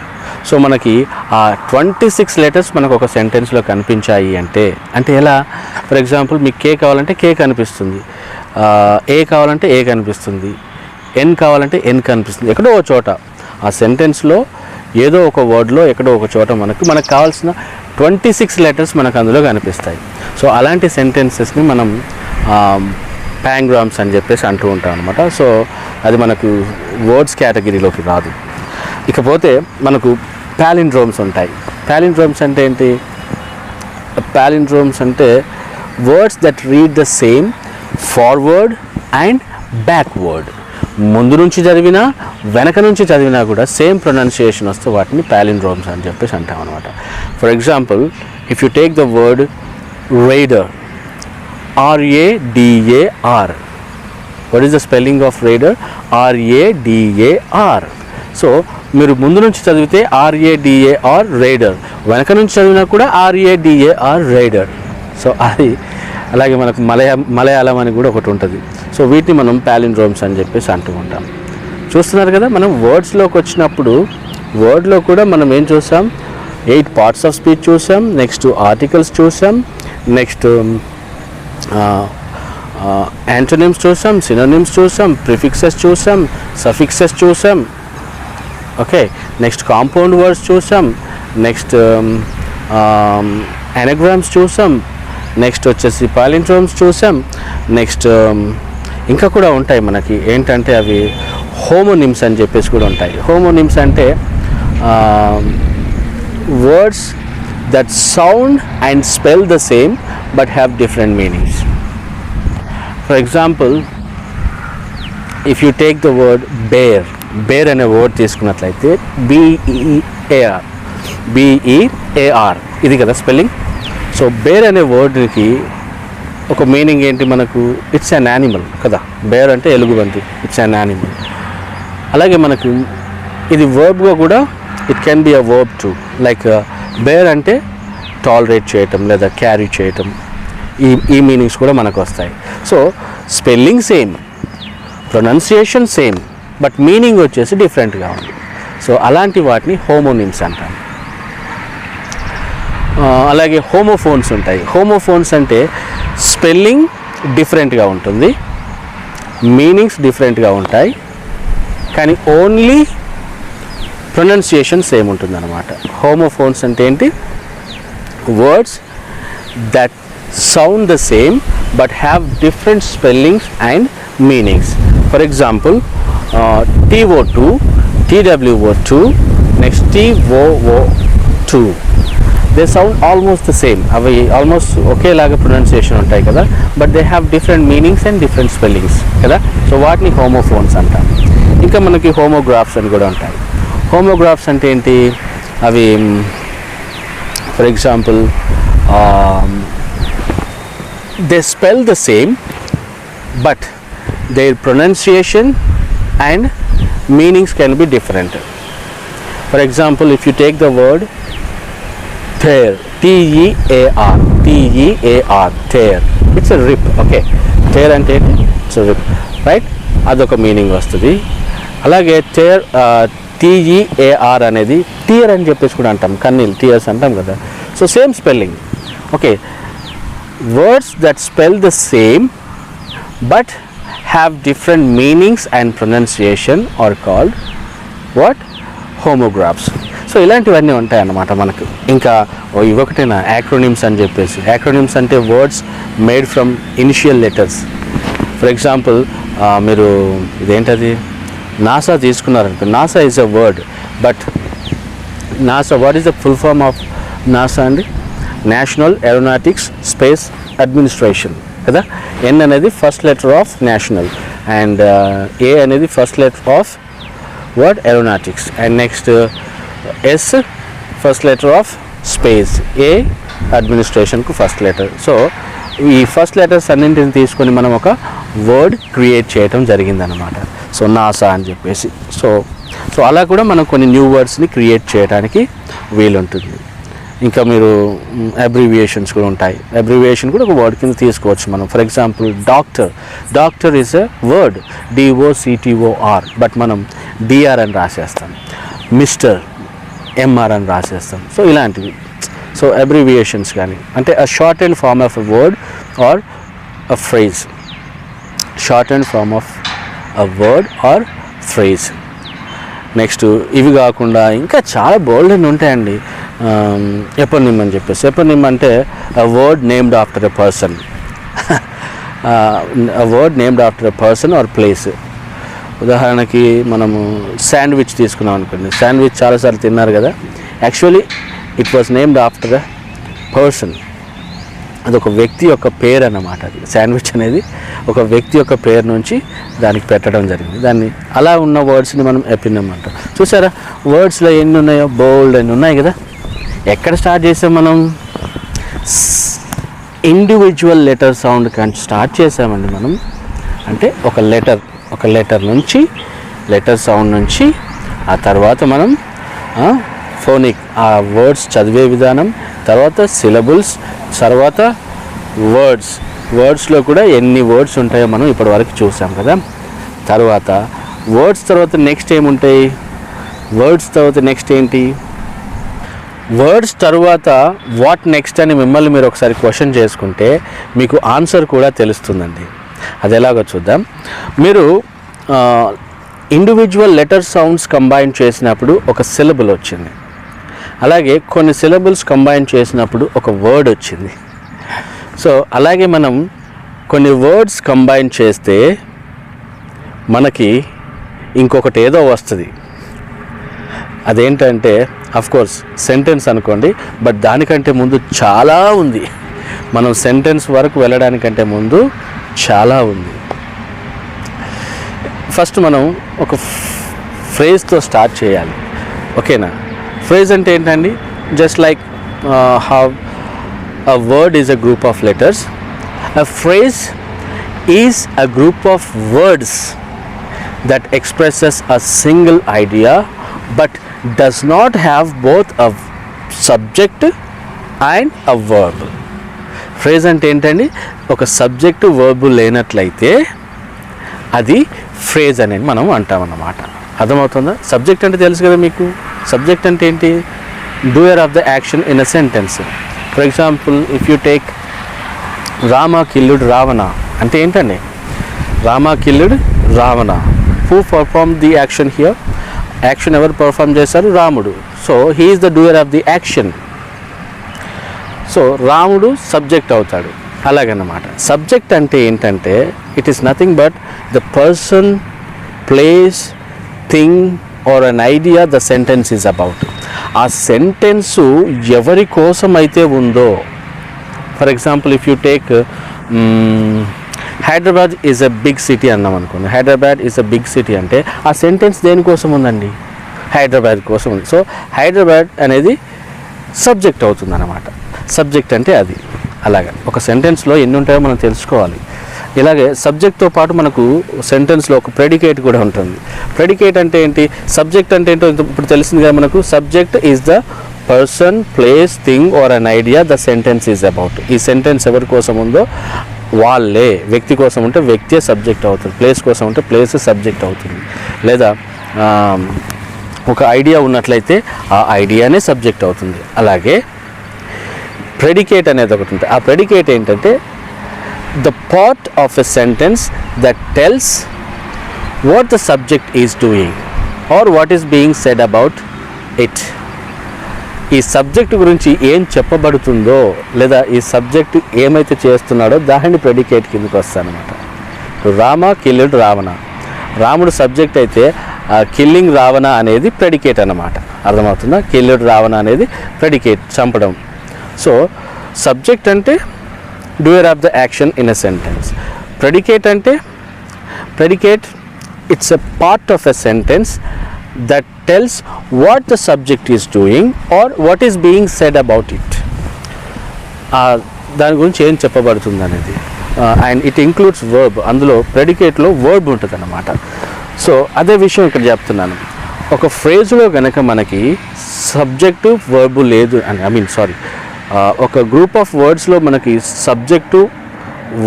So మనకి ఆ 26 letters మనకు ఒక సెంటెన్స్లో కనిపించాయి అంటే ఎలా? ఫర్ ఎగ్జాంపుల్ మీకు K కావాలంటే K కనిపిస్తుంది, A కావాలంటే A కనిపిస్తుంది, N కావాలంటే N కనిపిస్తుంది. ఎక్కడో ఒక చోట ఆ సెంటెన్స్లో ఏదో ఒక వర్డ్లో ఎక్కడో ఒక చోట మనకు కావాల్సిన 26 letters మనకు అందులో కనిపిస్తాయి. సో అలాంటి సెంటెన్సెస్ని మనం pangrams అని చెప్పేసి అంటూ ఉంటాం అనమాట. సో అది మనకు వర్డ్స్ కేటగిరీలోకి రాదు. ఇకపోతే మనకు palindromes ఉంటాయి. palindromes అంటే ఏంటి? palindromes అంటే words that read the same forward and backward. ముందు నుంచి చదివినా వెనక నుంచి చదివినా కూడా సేమ్ ప్రొనౌన్సియేషన్ వస్తే వాటిని palindromes అని చెప్పేసి అంటాం అనమాట. For example if you take the word radar, RADAR. What is the spelling of radar? RADAR. So మీరు ముందు నుంచి చదివితే RADAR రైడర్, వెనక నుంచి చదివినా కూడా RADAR రైడర్. సో అది అలాగే మనకు మలయాళం అని కూడా ఒకటి ఉంటుంది. సో వీటిని మనం ప్యాలిండ్రోమ్స్ అని చెప్పేసి అంటూ ఉంటాం. చూస్తున్నారు కదా, మనం వర్డ్స్లోకి వచ్చినప్పుడు వర్డ్లో కూడా మనం ఏం చూసాం, 8 పార్ట్స్ ఆఫ్ స్పీచ్ చూసాం, నెక్స్ట్ ఆర్టికల్స్ చూసాం, నెక్స్ట్ యాంటోనిమ్స్ చూసాం, సినోనిమ్స్ చూసాం, ప్రిఫిక్సెస్ చూసాం, సఫిక్సెస్ చూసాం. ఓకే, నెక్స్ట్ కాంపౌండ్ వర్డ్స్ చూసాం, నెక్స్ట్ ఎనాగ్రామ్స్ చూసాం, నెక్స్ట్ వచ్చేసి పాలిండ్రోమ్స్ చూసాం. నెక్స్ట్ ఇంకా కూడా ఉంటాయి మనకి, ఏంటంటే అవి హోమోనిమ్స్ అని చెప్పేసి కూడా ఉంటాయి. హోమోనిమ్స్ అంటే words that sound and spell the same but have different meanings. For example, if you take the word bear, bear అనే వర్డ్ తీసుకున్నట్లయితే BEAR ఇది కదా స్పెల్లింగ్. సో బేర్ అనే వర్డ్కి ఒక మీనింగ్ ఏంటి మనకు, ఇట్స్ అన్ యానిమల్ కదా. బేర్ అంటే ఎలుగుబంటి, ఇట్స్ అన్ యానిమల్. అలాగే మనకు ఇది వర్బ్గా కూడా it can be a verb too. Like bear అంటే టాలరేట్ చేయటం లేదా క్యారీ చేయటం, ఈ మీనింగ్స్ కూడా మనకు వస్తాయి. So spelling same, pronunciation same, but meaning వచ్చేసి డిఫరెంట్గా ఉంది. సో అలాంటి వాటిని హోమోనిమ్స్ అంటాం. అలాగే హోమోఫోన్స్ ఉంటాయి. హోమోఫోన్స్ అంటే స్పెల్లింగ్ డిఫరెంట్గా ఉంటుంది, మీనింగ్స్ డిఫరెంట్గా ఉంటాయి, కానీ ఓన్లీ ప్రొనౌన్సియేషన్ సేమ్ ఉంటుంది అన్నమాట. హోమోఫోన్స్ అంటే ఏంటి, words that sound the same but have different spellings and meanings. For example, TO2, TWO2, next TOO2, they sound almost the same. అవి ఆల్మోస్ట్ ఒకేలాగా ప్రొనౌన్సియేషన్ ఉంటాయి కదా, but they have different meanings and different spellings కదా. So వాటిని homophones అంటాం. ఇంకా మనకి homographs అని కూడా ఉంటాయి. హోమోగ్రాఫ్స్ అంటే ఏంటి, అవి for example they spell the same but their pronunciation and meanings can be different. For example, if you take the word tear, TEAR, tear, it's a rip. Okay, tear అంటే it's a rip, right? అదొక meaning వస్తుంది. అలాగే TEAR అనేది tear అని చెప్పేసి కూడా అంటాం, కన్నీళ్ళు, టీయర్స్ అంటాం కదా. So same spelling. Okay, words that spell the same but have different meanings and pronunciation are called what, homographs. So ఇలాంటివన్నీ ఉంటాయి అన్నమాట మనకు. ఇంకా ఇవొకటేనా, యాక్రోనిమ్స్ అని చెప్పేసి. యాక్రోనిమ్స్ అంటే words made from initial letters. For example, మీరు ఇదేంటది, నాసా తీసుకున్నారనుకో. NASA is a word, but NASA, what is the full form of NASA అండి? నేషనల్ ఏరోనాటిక్స్ స్పేస్ అడ్మినిస్ట్రేషన్ కదా. N అనేది first letter of national, and A అనేది first letter of what, aeronautics, and next S first letter of space, A అడ్మినిస్ట్రేషన్కు first letter. So ఈ first letters అన్నింటిని తీసుకొని మనం ఒక వర్డ్ క్రియేట్ చేయటం జరిగిందనమాట. సో నాసా అని చెప్పేసి. సో అలా కూడా మనం కొన్ని న్యూ వర్డ్స్ని క్రియేట్ చేయడానికి వీలుంటుంది. ఇంకా మీరు అబ్రివియేషన్స్ కూడా ఉంటాయి. అబ్రివియేషన్ కూడా ఒక వర్డ్ కింద తీసుకోవచ్చు మనం. For example, doctor is a word, DOCTOR, but మనం DR అని రాసేస్తాం. మిస్టర్, MR అని రాసేస్తాం. సో ఇలాంటివి. సో అబ్రివియేషన్స్ కానీ అంటే a shortened form of a word or a phrase. Shortened form of a word or phrase. Next ఇవి కాకుండా ఇంకా చాలా బోల్డ్ అని ఉంటాయండి. ఎపోనిమ్ అని చెప్పేసి. ఎపోనిమ్ అంటే a word named after a person. A word named after a person or place. ఉదాహరణకి మనము శాండ్విచ్ తీసుకున్నాం అనుకోండి. శాండ్విచ్ చాలాసార్లు తిన్నారు కదా. Actually it was named after a person. అదొక వ్యక్తి యొక్క పేరు అన్నమాట. అది శాండ్విచ్ అనేది ఒక వ్యక్తి యొక్క పేరు నుంచి దానికి పెట్టడం జరిగింది. దాన్ని అలా ఉన్న వర్డ్స్ని మనం ఎపోనిమ్ అంటాం. చూసారా, వర్డ్స్లో ఎన్ని ఉన్నాయో, బోల్డ్ అని ఉన్నాయి కదా. ఎక్కడ స్టార్ట్ చేసాం మనం? ఇండివిజువల్ లెటర్ సౌండ్ కానీ స్టార్ట్ చేసామండి మనం. అంటే ఒక లెటర్ నుంచి, లెటర్ సౌండ్ నుంచి ఆ తర్వాత మనం ఫోనిక్, ఆ వర్డ్స్ చదివే విధానం, తర్వాత సిలబుల్స్, తర్వాత వర్డ్స్లో కూడా ఎన్ని వర్డ్స్ ఉంటాయో మనం ఇప్పటివరకు చూసాం కదా. తర్వాత వర్డ్స్ తర్వాత నెక్స్ట్ ఏముంటాయి, వర్డ్స్ తర్వాత నెక్స్ట్ ఏంటి, వర్డ్స్ తర్వాత వాట్ నెక్స్ట్ అని మిమ్మల్ని మీరు ఒకసారి క్వశ్చన్ చేసుకుంటే మీకు ఆన్సర్ కూడా తెలుస్తుందండి. అది ఎలాగో చూద్దాం. మీరు ఇండివిజువల్ లెటర్ సౌండ్స్ కంబైన్ చేసినప్పుడు ఒక సిలబుల్ వచ్చింది, అలాగే కొన్ని సిలబుల్స్ కంబైన్ చేసినప్పుడు ఒక వర్డ్ వచ్చింది. సో అలాగే మనం కొన్ని వర్డ్స్ కంబైన్ చేస్తే మనకి ఇంకొకటి ఏదో వస్తుంది. అదేంటంటే అఫ్కోర్స్ సెంటెన్స్ అనుకోండి, బట్ దానికంటే ముందు చాలా ఉంది. మనం సెంటెన్స్ వరకు వెళ్ళడానికంటే ముందు చాలా ఉంది. ఫస్ట్ మనం ఒక ఫ్రేజ్తో స్టార్ట్ చేయాలి, ఓకేనా. ఫ్రేజ్ అంటే ఏంటండి, just like how a word is a group of letters, a phrase is a group of words that expresses a single idea but does not have both a subject and a verb. Phrase అంటే ఏంటండి, ఒక subject verb లేనట్లయితే అది phrase అనేది మనం అంటామన్నమాట. అర్థమవుతుందా? Subject అంటే తెలుసు కదా మీకు. సబ్జెక్ట్ అంటే ఏంటి, doer of the action in a sentence. For example if you take Rama killed Ravana అంటే ఏంటండి, Rama killed Ravana. Who perform the action here, action ఎవరు పర్ఫార్మ్ చేశారు, రాముడు. So he is the doer of the action. So రాముడు subject అవుతాడు. అలాగన్నమాట. Subject అంటే ఏంటంటే it is nothing but the person, place, thing or an idea the sentence is about. ఆ sentence ఎవరి కోసం అయితే ఉందో, for example if you take Hyderabad is a big city అన్నాం అనుకోండి. Hyderabad is a big city అంటే ఆ సెంటెన్స్ దేనికోసం ఉందండి, హైదరాబాద్ కోసం ఉంది. సో హైదరాబాద్ అనేది సబ్జెక్ట్ అవుతుంది అన్నమాట. సబ్జెక్ట్ అంటే అది. అలాగా ఒక సెంటెన్స్లో ఎన్ని ఉంటాయో మనం తెలుసుకోవాలి. ఇలాగే సబ్జెక్ట్తో పాటు మనకు సెంటెన్స్లో ఒక ప్రెడికేట్ కూడా ఉంటుంది. ప్రెడికేట్ అంటే ఏంటి, సబ్జెక్ట్ అంటే ఏంటో ఇప్పుడు తెలిసింది కదా మనకు. Subject is the person, place, thing or an idea the sentence is about. ఈ సెంటెన్స్ ఎవరి కోసం ఉందో వాళ్ళే. వ్యక్తి కోసం ఉంటే వ్యక్తే సబ్జెక్ట్ అవుతుంది, ప్లేస్ కోసం ఉంటే ప్లేస్ సబ్జెక్ట్ అవుతుంది, లేదా ఒక ఐడియా ఉన్నట్లయితే ఆ ఐడియానే సబ్జెక్ట్ అవుతుంది. అలాగే ప్రెడికేట్ అనేది ఒకటి ఉంటుంది. ఆ ప్రెడికేట్ ఏంటంటే the part of a sentence that tells what the subject is doing or what is being said about it. ఈ సబ్జెక్ట్ గురించి ఏం చెప్పబడుతుందో లేదా ఈ సబ్జెక్ట్ ఏమైతే చేస్తున్నాడో దాన్ని ప్రెడికేట్ కిందకి వస్తానమాట. రామ కిల్లుడ్ రావణ, రాముడు సబ్జెక్ట్ అయితే కిల్లింగ్ రావణ అనేది ప్రెడికేట్ అన్నమాట. అర్థమవుతుందా? కిల్లుడ్ రావణ అనేది ప్రెడికేట్, చంపడం. సో సబ్జెక్ట్ అంటే doer of the action in a sentence. Predicate అంటే predicate it's a part of a sentence that tells what the subject is doing or what is being said about it. దాని గురించి ఏం చెప్పబడుతుంది అనేది. And it includes verb. అందులో ప్రెడికేట్లో verb ఉంటుంది అన్నమాట. సో అదే విషయం ఇక్కడ చెప్తున్నాను. ఒక ఫ్రేజ్లో కనుక మనకి సబ్జెక్టు వర్బు లేదు అని ఒక గ్రూప్ ఆఫ్ వర్డ్స్లో మనకి సబ్జెక్టు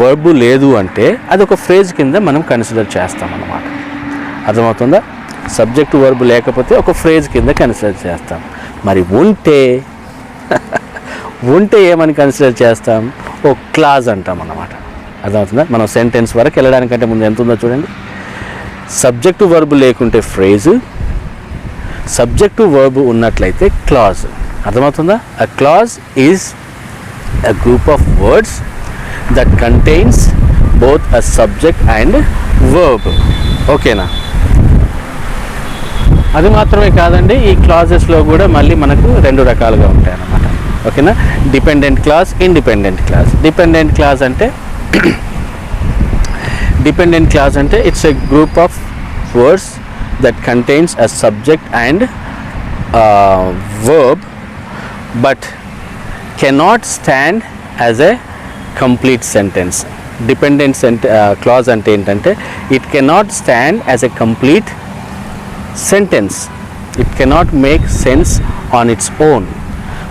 వర్బు లేదు అంటే అది ఒక ఫ్రేజ్ కింద మనం కన్సిడర్ చేస్తాం అన్నమాట. అర్థమవుతుందా? సబ్జెక్టు వర్బు లేకపోతే ఒక ఫ్రేజ్ కింద కన్సిడర్ చేస్తాం. మరి ఉంటే ఏమని కన్సిడర్ చేస్తాం, ఓ క్లాజ్ అంటాం అన్నమాట. అర్థమవుతుందా? మనం సెంటెన్స్ వరకు వెళ్ళడానికంటే ముందు ఎంత ఉందో చూడండి. సబ్జెక్టు వర్బు లేకుంటే ఫ్రేజ్, సబ్జెక్టు వర్బు ఉన్నట్లయితే క్లాజ్. అర్థమవుతుందా? A clause is a group of words that contains both a subject and verb. ఓకేనా? అది మాత్రమే కాదండి, ఈ క్లాజెస్లో కూడా మళ్ళీ మనకు రెండు రకాలుగా ఉంటాయి అన్నమాట. ఓకేనా? Dependent clause, independent clause. Dependent clause అంటే it's a group of words that contains a subject and verb but cannot stand as a complete sentence. Dependent clause ante entante it cannot stand as a complete sentence. It cannot make sense on its own.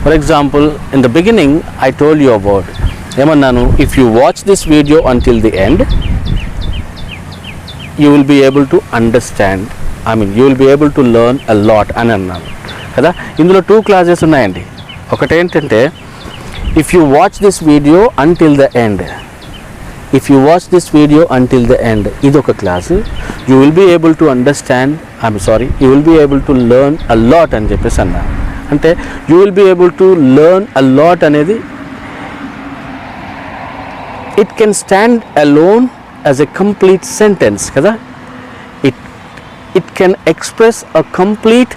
For example, in the beginning I told you about ఏమన్నాను, if you watch this video until the end you will be able to understand, you will be able to learn a lot అని అన్నాను కదా. ఇందులో 2 classes ఉన్నాయండి. ఒకటి ఏంటంటే if you watch this video until the end, ఇది ఒక class, you will be able to understand, you will be able to learn a lot అని చెప్పేసి అన్నాను. అంటే you will be able to learn a lot అనేది it can stand alone as a complete sentence కదా. It can express a complete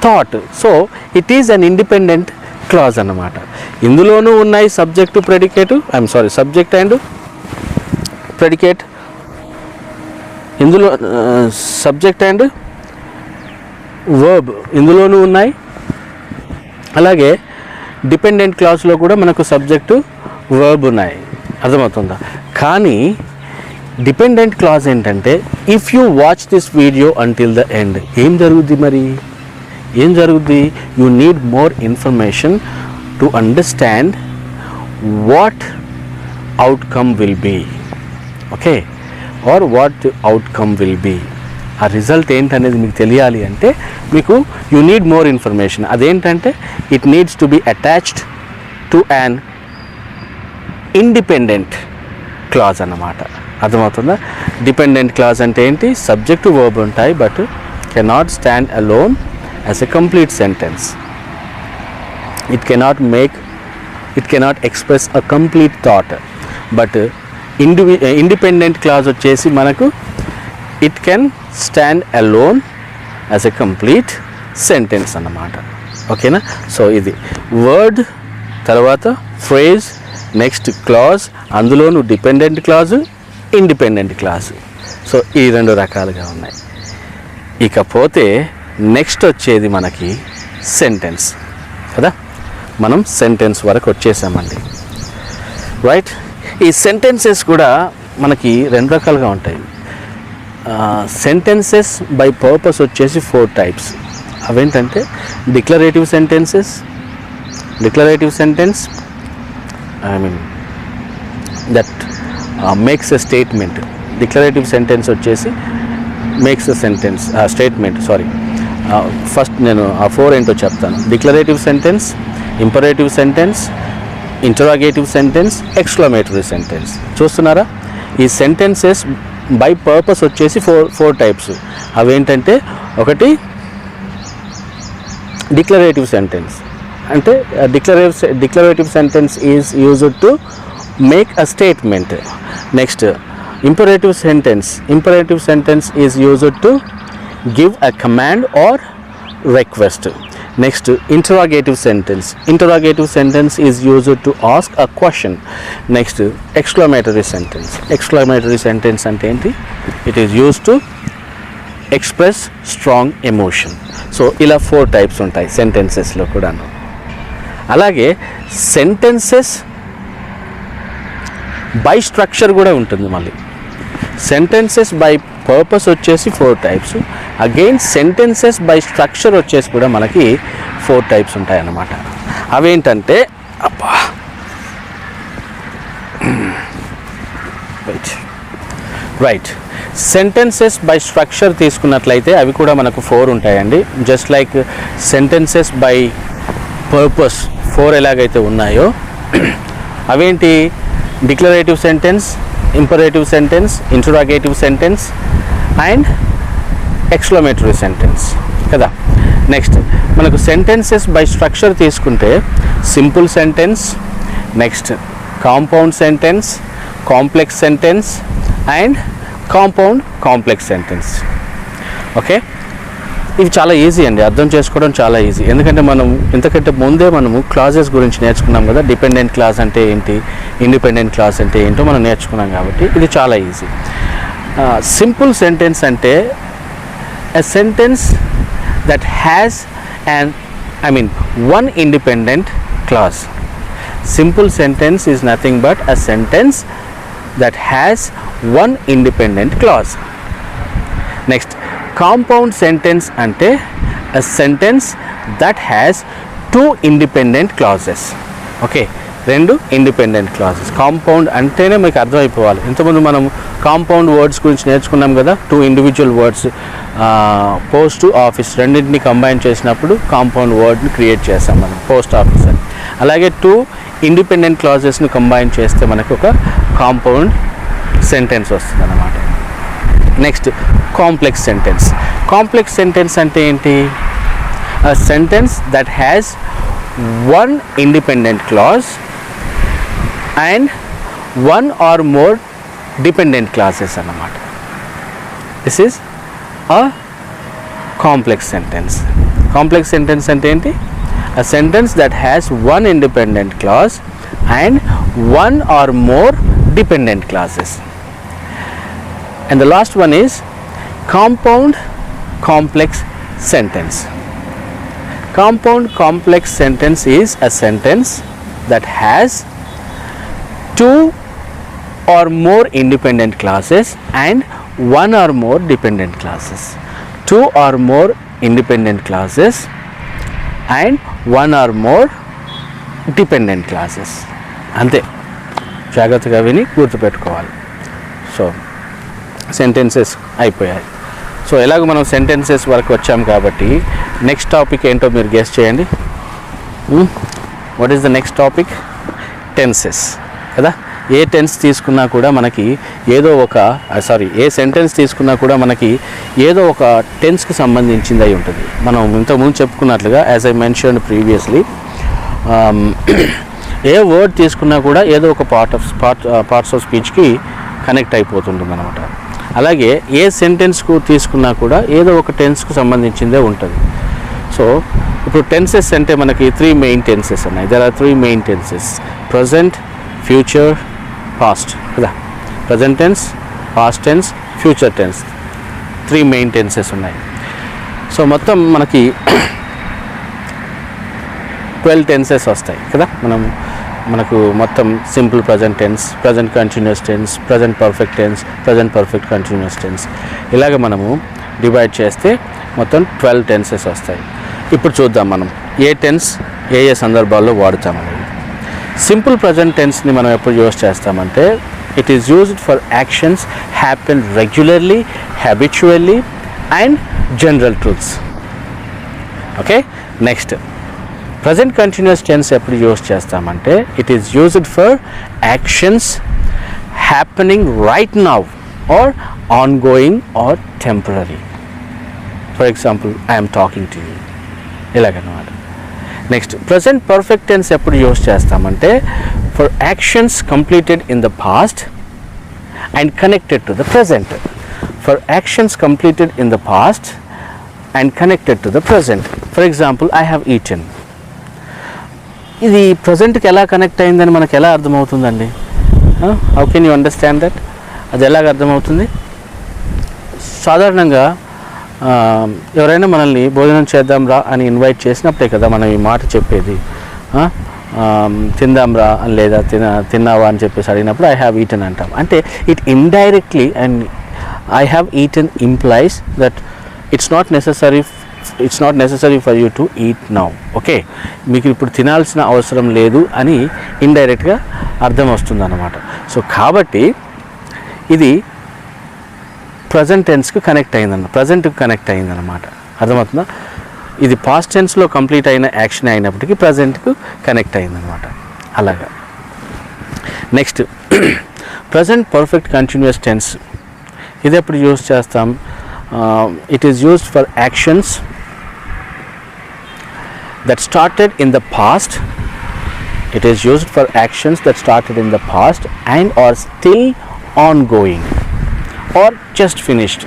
thought, so it is an independent clause అన్నమాట. ఇందులోనూ ఉన్నాయి subject predicate, subject and predicate, ఇందులో subject and verb ఇందులోనూ ఉన్నాయి. అలాగే dependent క్లాస్లో కూడా మనకు సబ్జెక్టు వర్బ్ ఉన్నాయి. అర్థమవుతుందా? కానీ డిపెండెంట్ క్లాజ్ ఏంటంటే if you watch this video until the end ఏం జరుగుద్ది, you need more information to understand what outcome will be, okay, or what outcome will be. ఆ రిజల్ట్ ఏంటనేది మీకు తెలియాలి అంటే మీకు యూ నీడ్ మోర్ ఇన్ఫర్మేషన్. అదేంటంటే it needs to be attached to an independent clause అన్నమాట. అర్థమవుతుందా? డిపెండెంట్ క్లాజ్ అంటే ఏంటి, సబ్జెక్టు వర్బ్ ఉంటాయి but cannot stand alone as a complete sentence. It cannot express a complete thought. But independent clause వచ్చేసి మనకు it can stand alone as a complete sentence అన్నమాట. ఓకేనా? So ఇది వర్డ్, తర్వాత phrase, next clause, అందులోనూ dependent clause, independent clause. So ఈ 2 రకాలుగా ఉన్నాయి. ఇకపోతే నెక్స్ట్ వచ్చేది మనకి సెంటెన్స్ కదా. మనం సెంటెన్స్ వరకు వచ్చేసామండి, రైట్. ఈ సెంటెన్సెస్ కూడా మనకి 2 రకాలుగా ఉంటాయి. సెంటెన్సెస్ బై పర్పస్ వచ్చేసి 4 టైప్స్. అవేంటంటే declarative sentence, that makes a statement. Declarative sentence వచ్చేసి makes a sentence statement. First నేను ఆ 4 ఏంటో చెప్తాను. Declarative sentence, imperative sentence, interrogative sentence, exclamatory sentence. చూస్తున్నారా? ఈ సెంటెన్సెస్ బై పర్పస్ వచ్చేసి 4 టైప్స్. అవేంటంటే ఒకటి డిక్లరేటివ్ సెంటెన్స్, అంటే declarative sentence is used to make a statement. Next imperative sentence is used to give a command or request. Next interrogative sentence is used to ask a question. Next exclamatory sentence అంటే ఏంటి, it is used to express strong emotion. So ఇలా 4 types ఉంటాయి సెంటెన్సెస్లో కూడాను. అలాగే sentences by structure కూడా ఉంటుంది. మళ్ళీ sentences by purpose వచ్చేసి 4 types. Again sentences by structure వచ్చేసి కూడా మనకి 4 టైప్స్ ఉంటాయి అన్నమాట. అవేంటంటే రైట్, సెంటెన్సెస్ బై స్ట్రక్చర్ తీసుకున్నట్లయితే అవి కూడా మనకు 4 ఉంటాయండి. Just like sentences by purpose 4 ఎలాగైతే ఉన్నాయో అవేంటి, declarative sentence, imperative sentence, interrogative sentence and exclamatory sentence కదా. నెక్స్ట్ మనకు సెంటెన్సెస్ బై స్ట్రక్చర్ తీసుకుంటే simple sentence, next compound sentence, complex sentence and compound complex sentence. Okay, ఇవి చాలా ఈజీ అండి, అర్థం చేసుకోవడం చాలా ఈజీ. ఎందుకంటే మనం ఇంతకంటే ముందే మనము క్లాజెస్ గురించి నేర్చుకున్నాం కదా. డిపెండెంట్ క్లాస్ అంటే ఏంటి, ఇండిపెండెంట్ క్లాస్ అంటే ఏంటో మనం నేర్చుకున్నాం కాబట్టి ఇది చాలా ఈజీ. సింపుల్ సెంటెన్స్ అంటే ఎ sentence that has one independent clause. Simple sentence is nothing but a sentence that has one independent clause. Next, compound sentence ante a sentence that has two independent clauses. Okay, రెండు independent classes. Compound అంటేనే మీకు అర్థమైపోవాలి. ఇంతకుముందు మనం compound words గురించి నేర్చుకున్నాం కదా. Two individual words, post office రెండింటిని combine చేసినప్పుడు కాంపౌండ్ వర్డ్ని క్రియేట్ చేస్తాం మనం, పోస్ట్ ఆఫీస్ అని. అలాగే టూ ఇండిపెండెంట్ క్లాజెస్ని కంబైన్ చేస్తే మనకు ఒక కాంపౌండ్ సెంటెన్స్ వస్తుంది అన్నమాట. Next complex sentence. Complex sentence అంటే ఏంటి? a sentence that has one independent clause and one or more dependent clauses అన్నమాట. This is a complex sentence. Complex sentence అంటే ఏంటి? A sentence that has one independent clause and one or more dependent clauses. And the last one is compound complex sentence. Compound complex sentence is a sentence that has two or more independent clauses and one or more dependent clauses. Two or more independent clauses and one or more dependent clauses. అంతే, జాగ్రత్తగా విని గుర్తుపెట్టుకోవాలి. So sentences అయిపోయాయి. So ఎలాగ మనం sentences వరకు వచ్చాం కాబట్టి నెక్స్ట్ టాపిక్ ఏంటో మీరు గెస్ చేయండి. What is the next topic? Tenses కదా. ఏ టెన్స్ తీసుకున్నా కూడా మనకి ఏదో ఒక ఏ సెంటెన్స్ తీసుకున్నా కూడా మనకి ఏదో ఒక టెన్స్కి సంబంధించింది అయి ఉంటుంది. మనం ఇంతకుముందు చెప్పుకున్నట్లుగా యాజ్ ఐ మెన్షన్డ్ ప్రీవియస్లీ, ఏ వర్డ్ తీసుకున్నా కూడా ఏదో ఒక పార్ట్స్ ఆఫ్ స్పీచ్కి కనెక్ట్ అయిపోతుంటుంది అనమాట. అలాగే ఏ సెంటెన్స్కు తీసుకున్నా కూడా ఏదో ఒక టెన్స్కు సంబంధించిందే ఉంటుంది. సో ఇప్పుడు టెన్సెస్ అంటే మనకి 3 మెయిన్ టెన్సెస్ ఉన్నాయి. There are 3 main tenses: present, future, past కదా. Present tense, past tense, future tense, 3 main tenses ఉన్నాయి. సో మొత్తం మనకి 12 టెన్సెస్ వస్తాయి కదా. మనకు మొత్తం simple present tense, present continuous tense, present perfect tense, present perfect continuous tense, ఇలాగ మనము డివైడ్ చేస్తే మొత్తం 12 టెన్సెస్ వస్తాయి. ఇప్పుడు చూద్దాం మనం ఏ టెన్స్ ఏ సందర్భాల్లో వాడుతామనేది. సింపుల్ ప్రజెంట్ టెన్స్ని మనం ఎప్పుడు యూజ్ చేస్తామంటే, it is used for actions happen regularly, habitually and general truths. Okay, next present continuous tense ఎప్పుడు యూజ్ చేస్తామంటే, it is used for actions happening right now or ongoing or temporary. For example, I'm talking to you, ఇలాగన్నమాట. Next present perfect tense ఎప్పుడు use చేస్తామంటే, for actions completed in the past and connected to the present. For actions completed in the past and connected to the present. For example, I have eaten. ఇది ప్రజెంట్కి ఎలా connect అయిందని మనకు ఎలా అర్థమవుతుందండి? How can you understand that? అది ఎలాగ అర్థమవుతుంది? సాధారణంగా ఎవరైనా మనల్ని భోజనం చేద్దాం రా అని ఇన్వైట్ చేసినప్పుడే కదా మనం ఈ మాట చెప్పేది. తిందాం రా అని, లేదా తిన్నావా అని చెప్పేసి అడిగినప్పుడు ఐ హ్యావ్ ఈటెన్ అంటాం. అంటే it indirectly and I have eaten implies that it's not necessary for you to eat now. Okay, మీకు ఇప్పుడు తినాల్సిన అవసరం లేదు అని ఇండైరెక్ట్గా అర్థం వస్తుంది అన్నమాట. సో కాబట్టి ఇది ప్రజెంట్ టెన్స్కి కనెక్ట్ ప్రజెంట్కి కనెక్ట్ అయిందన్నమాట. అర్థమవుతుందా? ఇది పాస్ట్ టెన్స్లో కంప్లీట్ అయిన యాక్షన్ అయినప్పటికీ ప్రజెంట్కు కనెక్ట్ అయిందన్నమాట. అలాగా. Next present perfect continuous tense. ఇది ఎప్పుడు యూజ్ చేస్తాం? It is used for actions that started in the past. It is used for actions that started in the past and are still ongoing or just finished.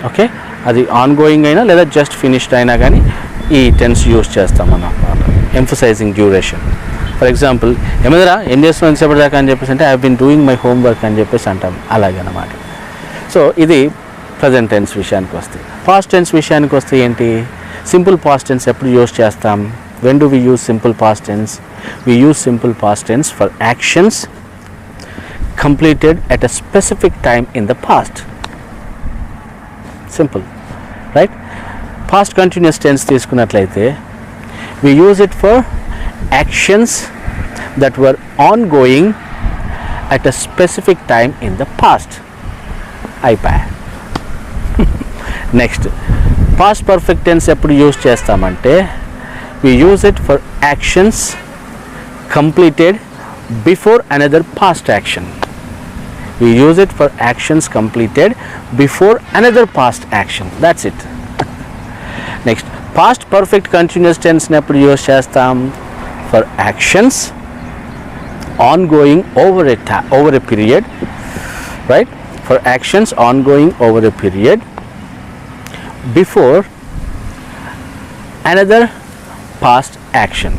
Okay, అది ongoing అయినా లేదా just finished అయినా కానీ ఈ tense use చేస్తాం అన్నమాట. Emphasising duration. For example, ఏమైనా ఏం చేస్తున్నాం సేపటిదాకా అని చెప్పేసి అంటే I have been doing my homework అని చెప్పేసి అంటాం, అలాగనమాట. సో ఇది ప్రజెంట్ టెన్స్ విషయానికి వస్తే. పాస్ట్ టెన్స్ విషయానికి వస్తే ఏంటి? సింపుల్ పాస్ట్ టెన్స్ ఎప్పుడు యూజ్ చేస్తాం? When do we use simple past tense? We use simple past tense for actions completed at a specific time in the past. Simple, right? Past continuous tense తీసుకున్నట్లయితే we use it for actions that were ongoing at a specific time in the past. అయిపోయా. Next past perfect tense ఎప్పుడు use చేస్తామంటే we use it for actions completed before another past action. We use it for actions completed before another past action. That's it. Next, past perfect continuous tense ని ఎప్పుడు use చేస్తాం? For actions ongoing over a period, right? For actions ongoing over a period before another past action.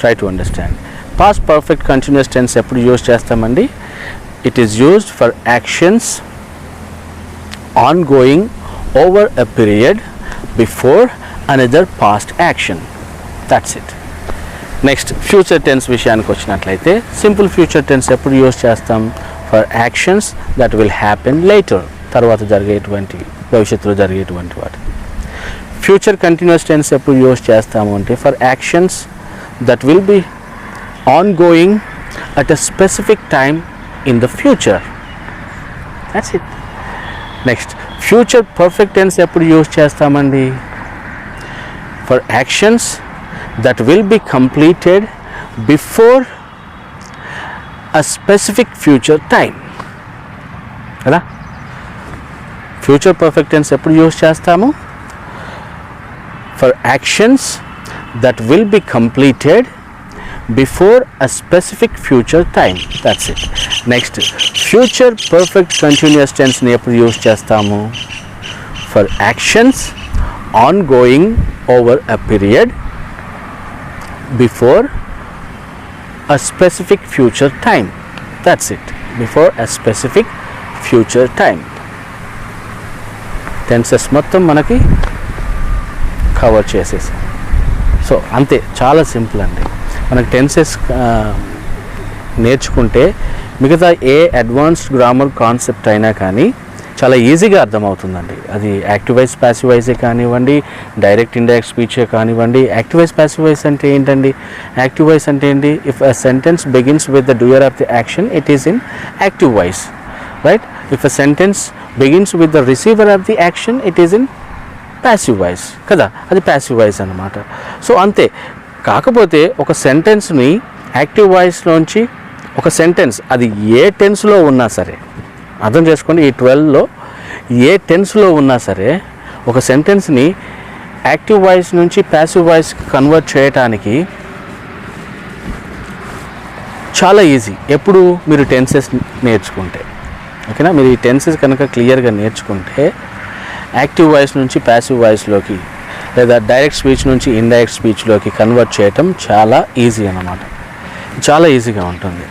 Try to understand. Past perfect continuous tense ఎప్పుడు use చేస్తామండి? It is used for actions ongoing over a period before another past action. That's it. Next, future tense విషయానికి వచ్చినట్లయితే simple future tense ఎప్పుడు use చేస్తాం? For actions that will happen later, తర్వాత జరిగేటువంటి భవిష్యత్తులో జరిగేటువంటి వాటి. ఫ్యూచర్ కంటిన్యూస్ టెన్స్ ఎప్పుడు యూజ్ చేస్తాము అంటే for actions that will be ongoing at a specific time in the future. That's it. Next, future perfect tense ఎప్పుడు యూజ్ చేస్తామండి? For actions that will be completed before a specific future time. కదా? Future perfect tense ఎప్పుడు use చేస్తాము? For actions that will be completed before a specific future time. That's it. Next, future perfect continuous tense ni eppudu use chestamu? For actions ongoing over a period before a specific future time. That's it. Before a specific future time. Tenses మొత్తం మనకి cover చేసేసి. So అంతే, చాలా simple అండి. మనకు tenses నేర్చుకుంటే మిగతా ఏ advanced grammar concept అయినా కానీ చాలా ఈజీగా అర్థమవుతుందండి. అది యాక్టివ్ వాయిస్ ప్యాసివ్ వాయిసే కానివ్వండి, డైరెక్ట్ ఇండైరెక్ట్ స్పీచే కానివ్వండి. యాక్టివ్ వాయిస్ ప్యాసివ్ వాయిస్ అంటే ఏంటండి? యాక్టివ్ వాయిస్ అంటే ఏంటి? If a sentence begins with the doer of the action it is in active voice, right? If a sentence begins with the receiver of the action it is in passive voice కదా, అది passive voice అన్నమాట. So అంతే. కాకపోతే ఒక సెంటెన్స్ని active వాయిస్లోంచి ఒక sentence అది ఏ టెన్స్లో ఉన్నా సరే, అర్థం చేసుకోండి, ఈ 12లో ఏ టెన్స్లో ఉన్నా సరే ఒక సెంటెన్స్ని యాక్టివ్ వాయిస్ నుంచి ప్యాసివ్ వాయిస్కి కన్వర్ట్ చేయటానికి చాలా ఈజీ. ఎప్పుడు మీరు టెన్సెస్ నేర్చుకుంటే, ఓకేనా? మీరు ఈ టెన్సెస్ కనుక క్లియర్గా నేర్చుకుంటే యాక్టివ్ వాయిస్ నుంచి ప్యాసివ్ వాయిస్లోకి లేదా డైరెక్ట్ స్పీచ్ నుంచి ఇండైరెక్ట్ స్పీచ్లోకి కన్వర్ట్ చేయటం చాలా ఈజీ అన్నమాట. చాలా ఈజీగా ఉంటుంది.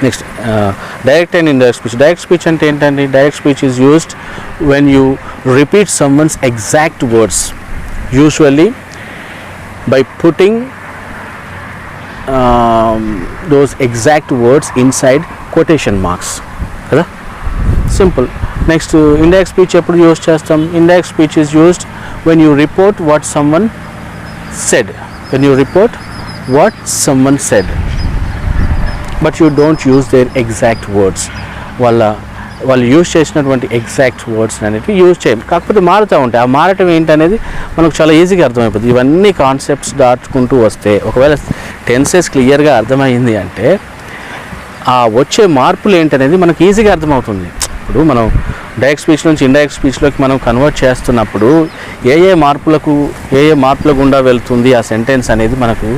Next, direct and indirect speech. Direct speech అంటే ఏంటండి? Direct speech is used when you repeat someone's exact words, usually by putting those exact words inside quotation marks కదా, సింపుల్. నెక్స్ట్, ఇండైరెక్ట్ స్పీచ్ ఎప్పుడు use చేస్తాం? Indirect speech is used when you report what someone said, when you report what someone said but you don't use their exact words. వాళ్ళు use చేసినటువంటి exact words అనేవి use చేయం, కాకపోతే మారుతూ ఉంటాయి. ఆ మారటం ఏంటనేది మనకు చాలా ఈజీగా అర్థమైపోతుంది. ఇవన్నీ కాన్సెప్ట్స్ దాటుకుంటూ వస్తే, ఒకవేళ టెన్సెస్ క్లియర్గా అర్థమైంది అంటే ఆ వచ్చే మార్పులు ఏంటనేది మనకు ఈజీగా అర్థమవుతుంది. ఇప్పుడు మనం డైరెక్ట్ స్పీచ్ నుంచి ఇండైరెక్ట్ స్పీచ్లోకి మనం కన్వర్ట్ చేస్తున్నప్పుడు ఏ మార్పుల గుండా వెళ్తుంది ఆ సెంటెన్స్ అనేది మనకు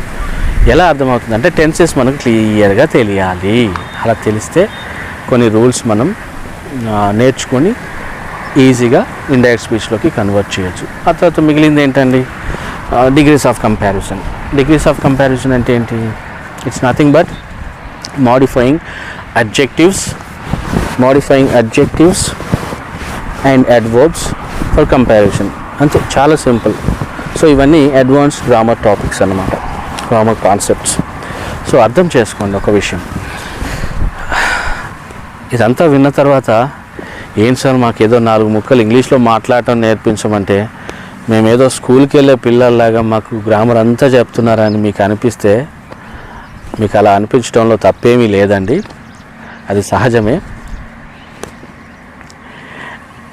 ఎలా అర్థమవుతుంది అంటే టెన్సెస్ మనకు క్లియర్గా తెలియాలి. అలా తెలిస్తే కొన్ని రూల్స్ మనం నేర్చుకొని ఈజీగా ఇండైరెక్ట్ స్పీచ్లోకి కన్వర్ట్ చేయొచ్చు. ఆ తర్వాత మిగిలింది ఏంటండి? Degrees of comparison. Degrees of comparison అంటే ఏంటి? It's nothing but modifying adjectives and adverbs for comparison. అంతే, చాలా సింపుల్. సో ఇవన్నీ అడ్వాన్స్డ్ గ్రామర్ టాపిక్స్ అన్నమాట, గ్రామర్ కాన్సెప్ట్స్. సో అర్థం చేసుకోండి ఒక విషయం, ఇదంతా విన్న తర్వాత ఏం సార్ మాకేదో 4 ముక్కలు ఇంగ్లీష్లో మాట్లాడటం నేర్పించమంటే మేమేదో స్కూల్కి వెళ్ళే పిల్లల్లాగా మాకు గ్రామర్ అంతా చెప్తున్నారని మీకు అనిపిస్తే మీకు అలా అనిపించడంలో తప్పేమీ లేదండి, అది సహజమే.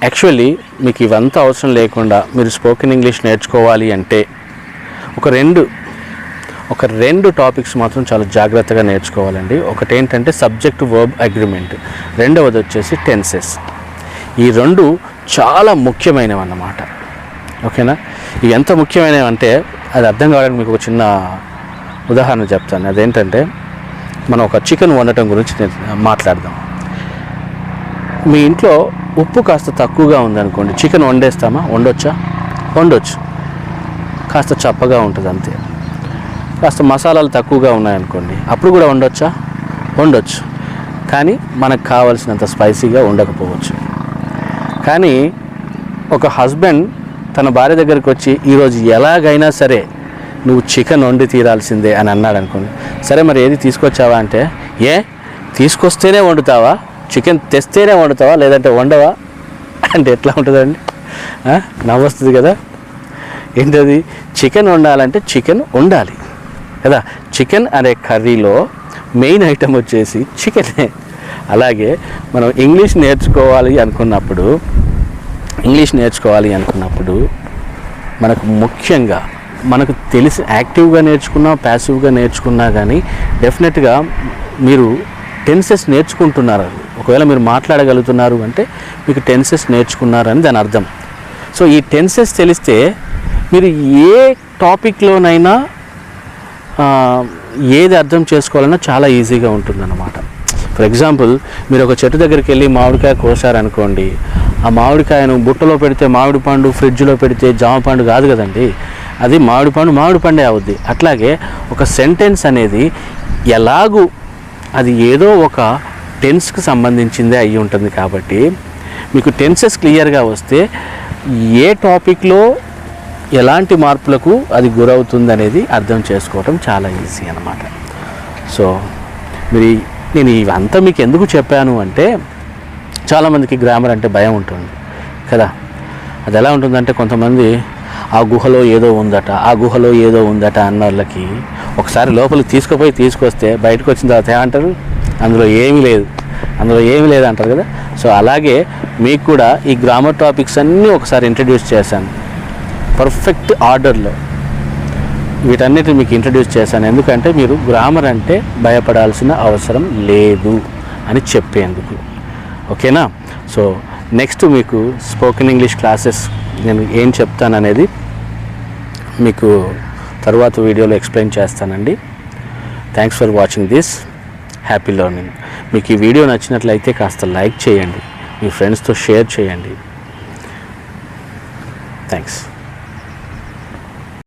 యాక్చువల్లీ మీకు ఇవంతా అవసరం లేకుండా మీరు స్పోకెన్ ఇంగ్లీష్ నేర్చుకోవాలి అంటే ఒక రెండు టాపిక్స్ మాత్రం చాలా జాగ్రత్తగా నేర్చుకోవాలండి. ఒకటి ఏంటంటే సబ్జెక్ట్ వర్బ్ అగ్రిమెంట్, రెండవది వచ్చేసి టెన్సెస్. ఈ రెండు చాలా ముఖ్యమైనవి అన్నమాట. ఓకేనా? ఇవి ఎంత ముఖ్యమైనవి అంటే అది అర్థం కావడానికి మీకు ఒక చిన్న ఉదాహరణ చెప్తాను. అదేంటంటే మనం ఒక చికెన్ వండటం గురించి మాట్లాడదాం. మీ ఇంట్లో ఉప్పు కాస్త తక్కువగా ఉందనుకోండి, చికెన్ వండేస్తామా? వండొచ్చు, కాస్త చప్పగా ఉంటుంది అంతే. కాస్త మసాలాలు తక్కువగా ఉన్నాయనుకోండి, అప్పుడు కూడా వండొచ్చు, కానీ మనకు కావాల్సినంత స్పైసీగా ఉండకపోవచ్చు. కానీ ఒక హస్బెండ్ తన భార్య దగ్గరికి వచ్చి ఈరోజు ఎలాగైనా సరే నువ్వు చికెన్ వండి తీరాల్సిందే అని అన్నాడు అనుకోండి. సరే మరి ఏది తీసుకొచ్చావా అంటే, తీసుకొస్తేనే వండుతావా, చికెన్ తెస్తేనే వండుతావా, లేదంటే వండవా అంటే ఎట్లా ఉంటుందండి? నవ్వొస్తుంది కదా. ఏంటది? చికెన్ వండాలంటే చికెన్ వండాలి కదా. చికెన్ అనే కర్రీలో మెయిన్ ఐటమ్ వచ్చేసి చికెనే. అలాగే మనం ఇంగ్లీష్ నేర్చుకోవాలి అనుకున్నప్పుడు మనకు ముఖ్యంగా మనకు తెలిసి యాక్టివ్గా నేర్చుకున్నా ప్యాసివ్గా నేర్చుకున్నా కానీ డెఫినెట్గా మీరు టెన్సెస్ నేర్చుకుంటున్నారు. ఒకవేళ మీరు మాట్లాడగలుగుతున్నారు అంటే మీకు టెన్సెస్ నేర్చుకున్నారని దాని అర్థం. సో ఈ టెన్సెస్ తెలిస్తే మీరు ఏ టాపిక్లోనైనా ఏది అర్థం చేసుకోవాలన్నా చాలా ఈజీగా ఉంటుందన్నమాట. ఫర్ ఎగ్జాంపుల్, మీరు ఒక చెట్టు దగ్గరికి వెళ్ళి మామిడికాయ కోసారనుకోండి, ఆ మామిడికాయను బుట్టలో పెడితే మామిడి పండు, ఫ్రిడ్జ్లో పెడితే జామ పండు కాదు కదండి. అది మామిడి పండే అవుద్ది. అట్లాగే ఒక సెంటెన్స్ అనేది ఎలాగూ అది ఏదో ఒక టెన్స్కి సంబంధించిందే అయ్యి ఉంటుంది. కాబట్టి మీకు టెన్సెస్ క్లియర్గా వస్తే ఏ టాపిక్లో ఎలాంటి మార్పులకు అది గురవుతుంది అనేది అర్థం చేసుకోవటం చాలా ఈజీ అన్నమాట. సో నేను ఇవంతా మీకు ఎందుకు చెప్పాను అంటే, చాలామందికి గ్రామర్ అంటే భయం ఉంటుంది కదా. అది ఎలా ఉంటుందంటే, కొంతమంది ఆ గుహలో ఏదో ఉందట అన్న వాళ్ళకి ఒకసారి లోపలికి తీసుకొస్తే బయటకు వచ్చిన తర్వాత ఏమంటారు? అందులో ఏమీ లేదు అంటారు కదా. సో అలాగే మీకు కూడా ఈ గ్రామర్ టాపిక్స్ అన్నీ ఒకసారి ఇంట్రడ్యూస్ చేశాను పర్ఫెక్ట్ ఆర్డర్లో. వీటన్నిటిని మీకు ఇంట్రడ్యూస్ చేశాను ఎందుకంటే మీరు గ్రామర్ అంటే భయపడాల్సిన అవసరం లేదు అని చెప్పేందుకు. ఓకేనా? సో నెక్స్ట్ మీకు స్పోకెన్ ఇంగ్లీష్ క్లాసెస్ నేను ఏం చెప్తాననేది మీకు తర్వాత వీడియోలో ఎక్స్ప్లెయిన్ చేస్తానండి. Thanks for watching this. Happy learning. మీకు ఈ వీడియో నచ్చినట్లయితే కాస్త లైక్ చేయండి, మీ ఫ్రెండ్స్తో షేర్ చేయండి. థ్యాంక్స్.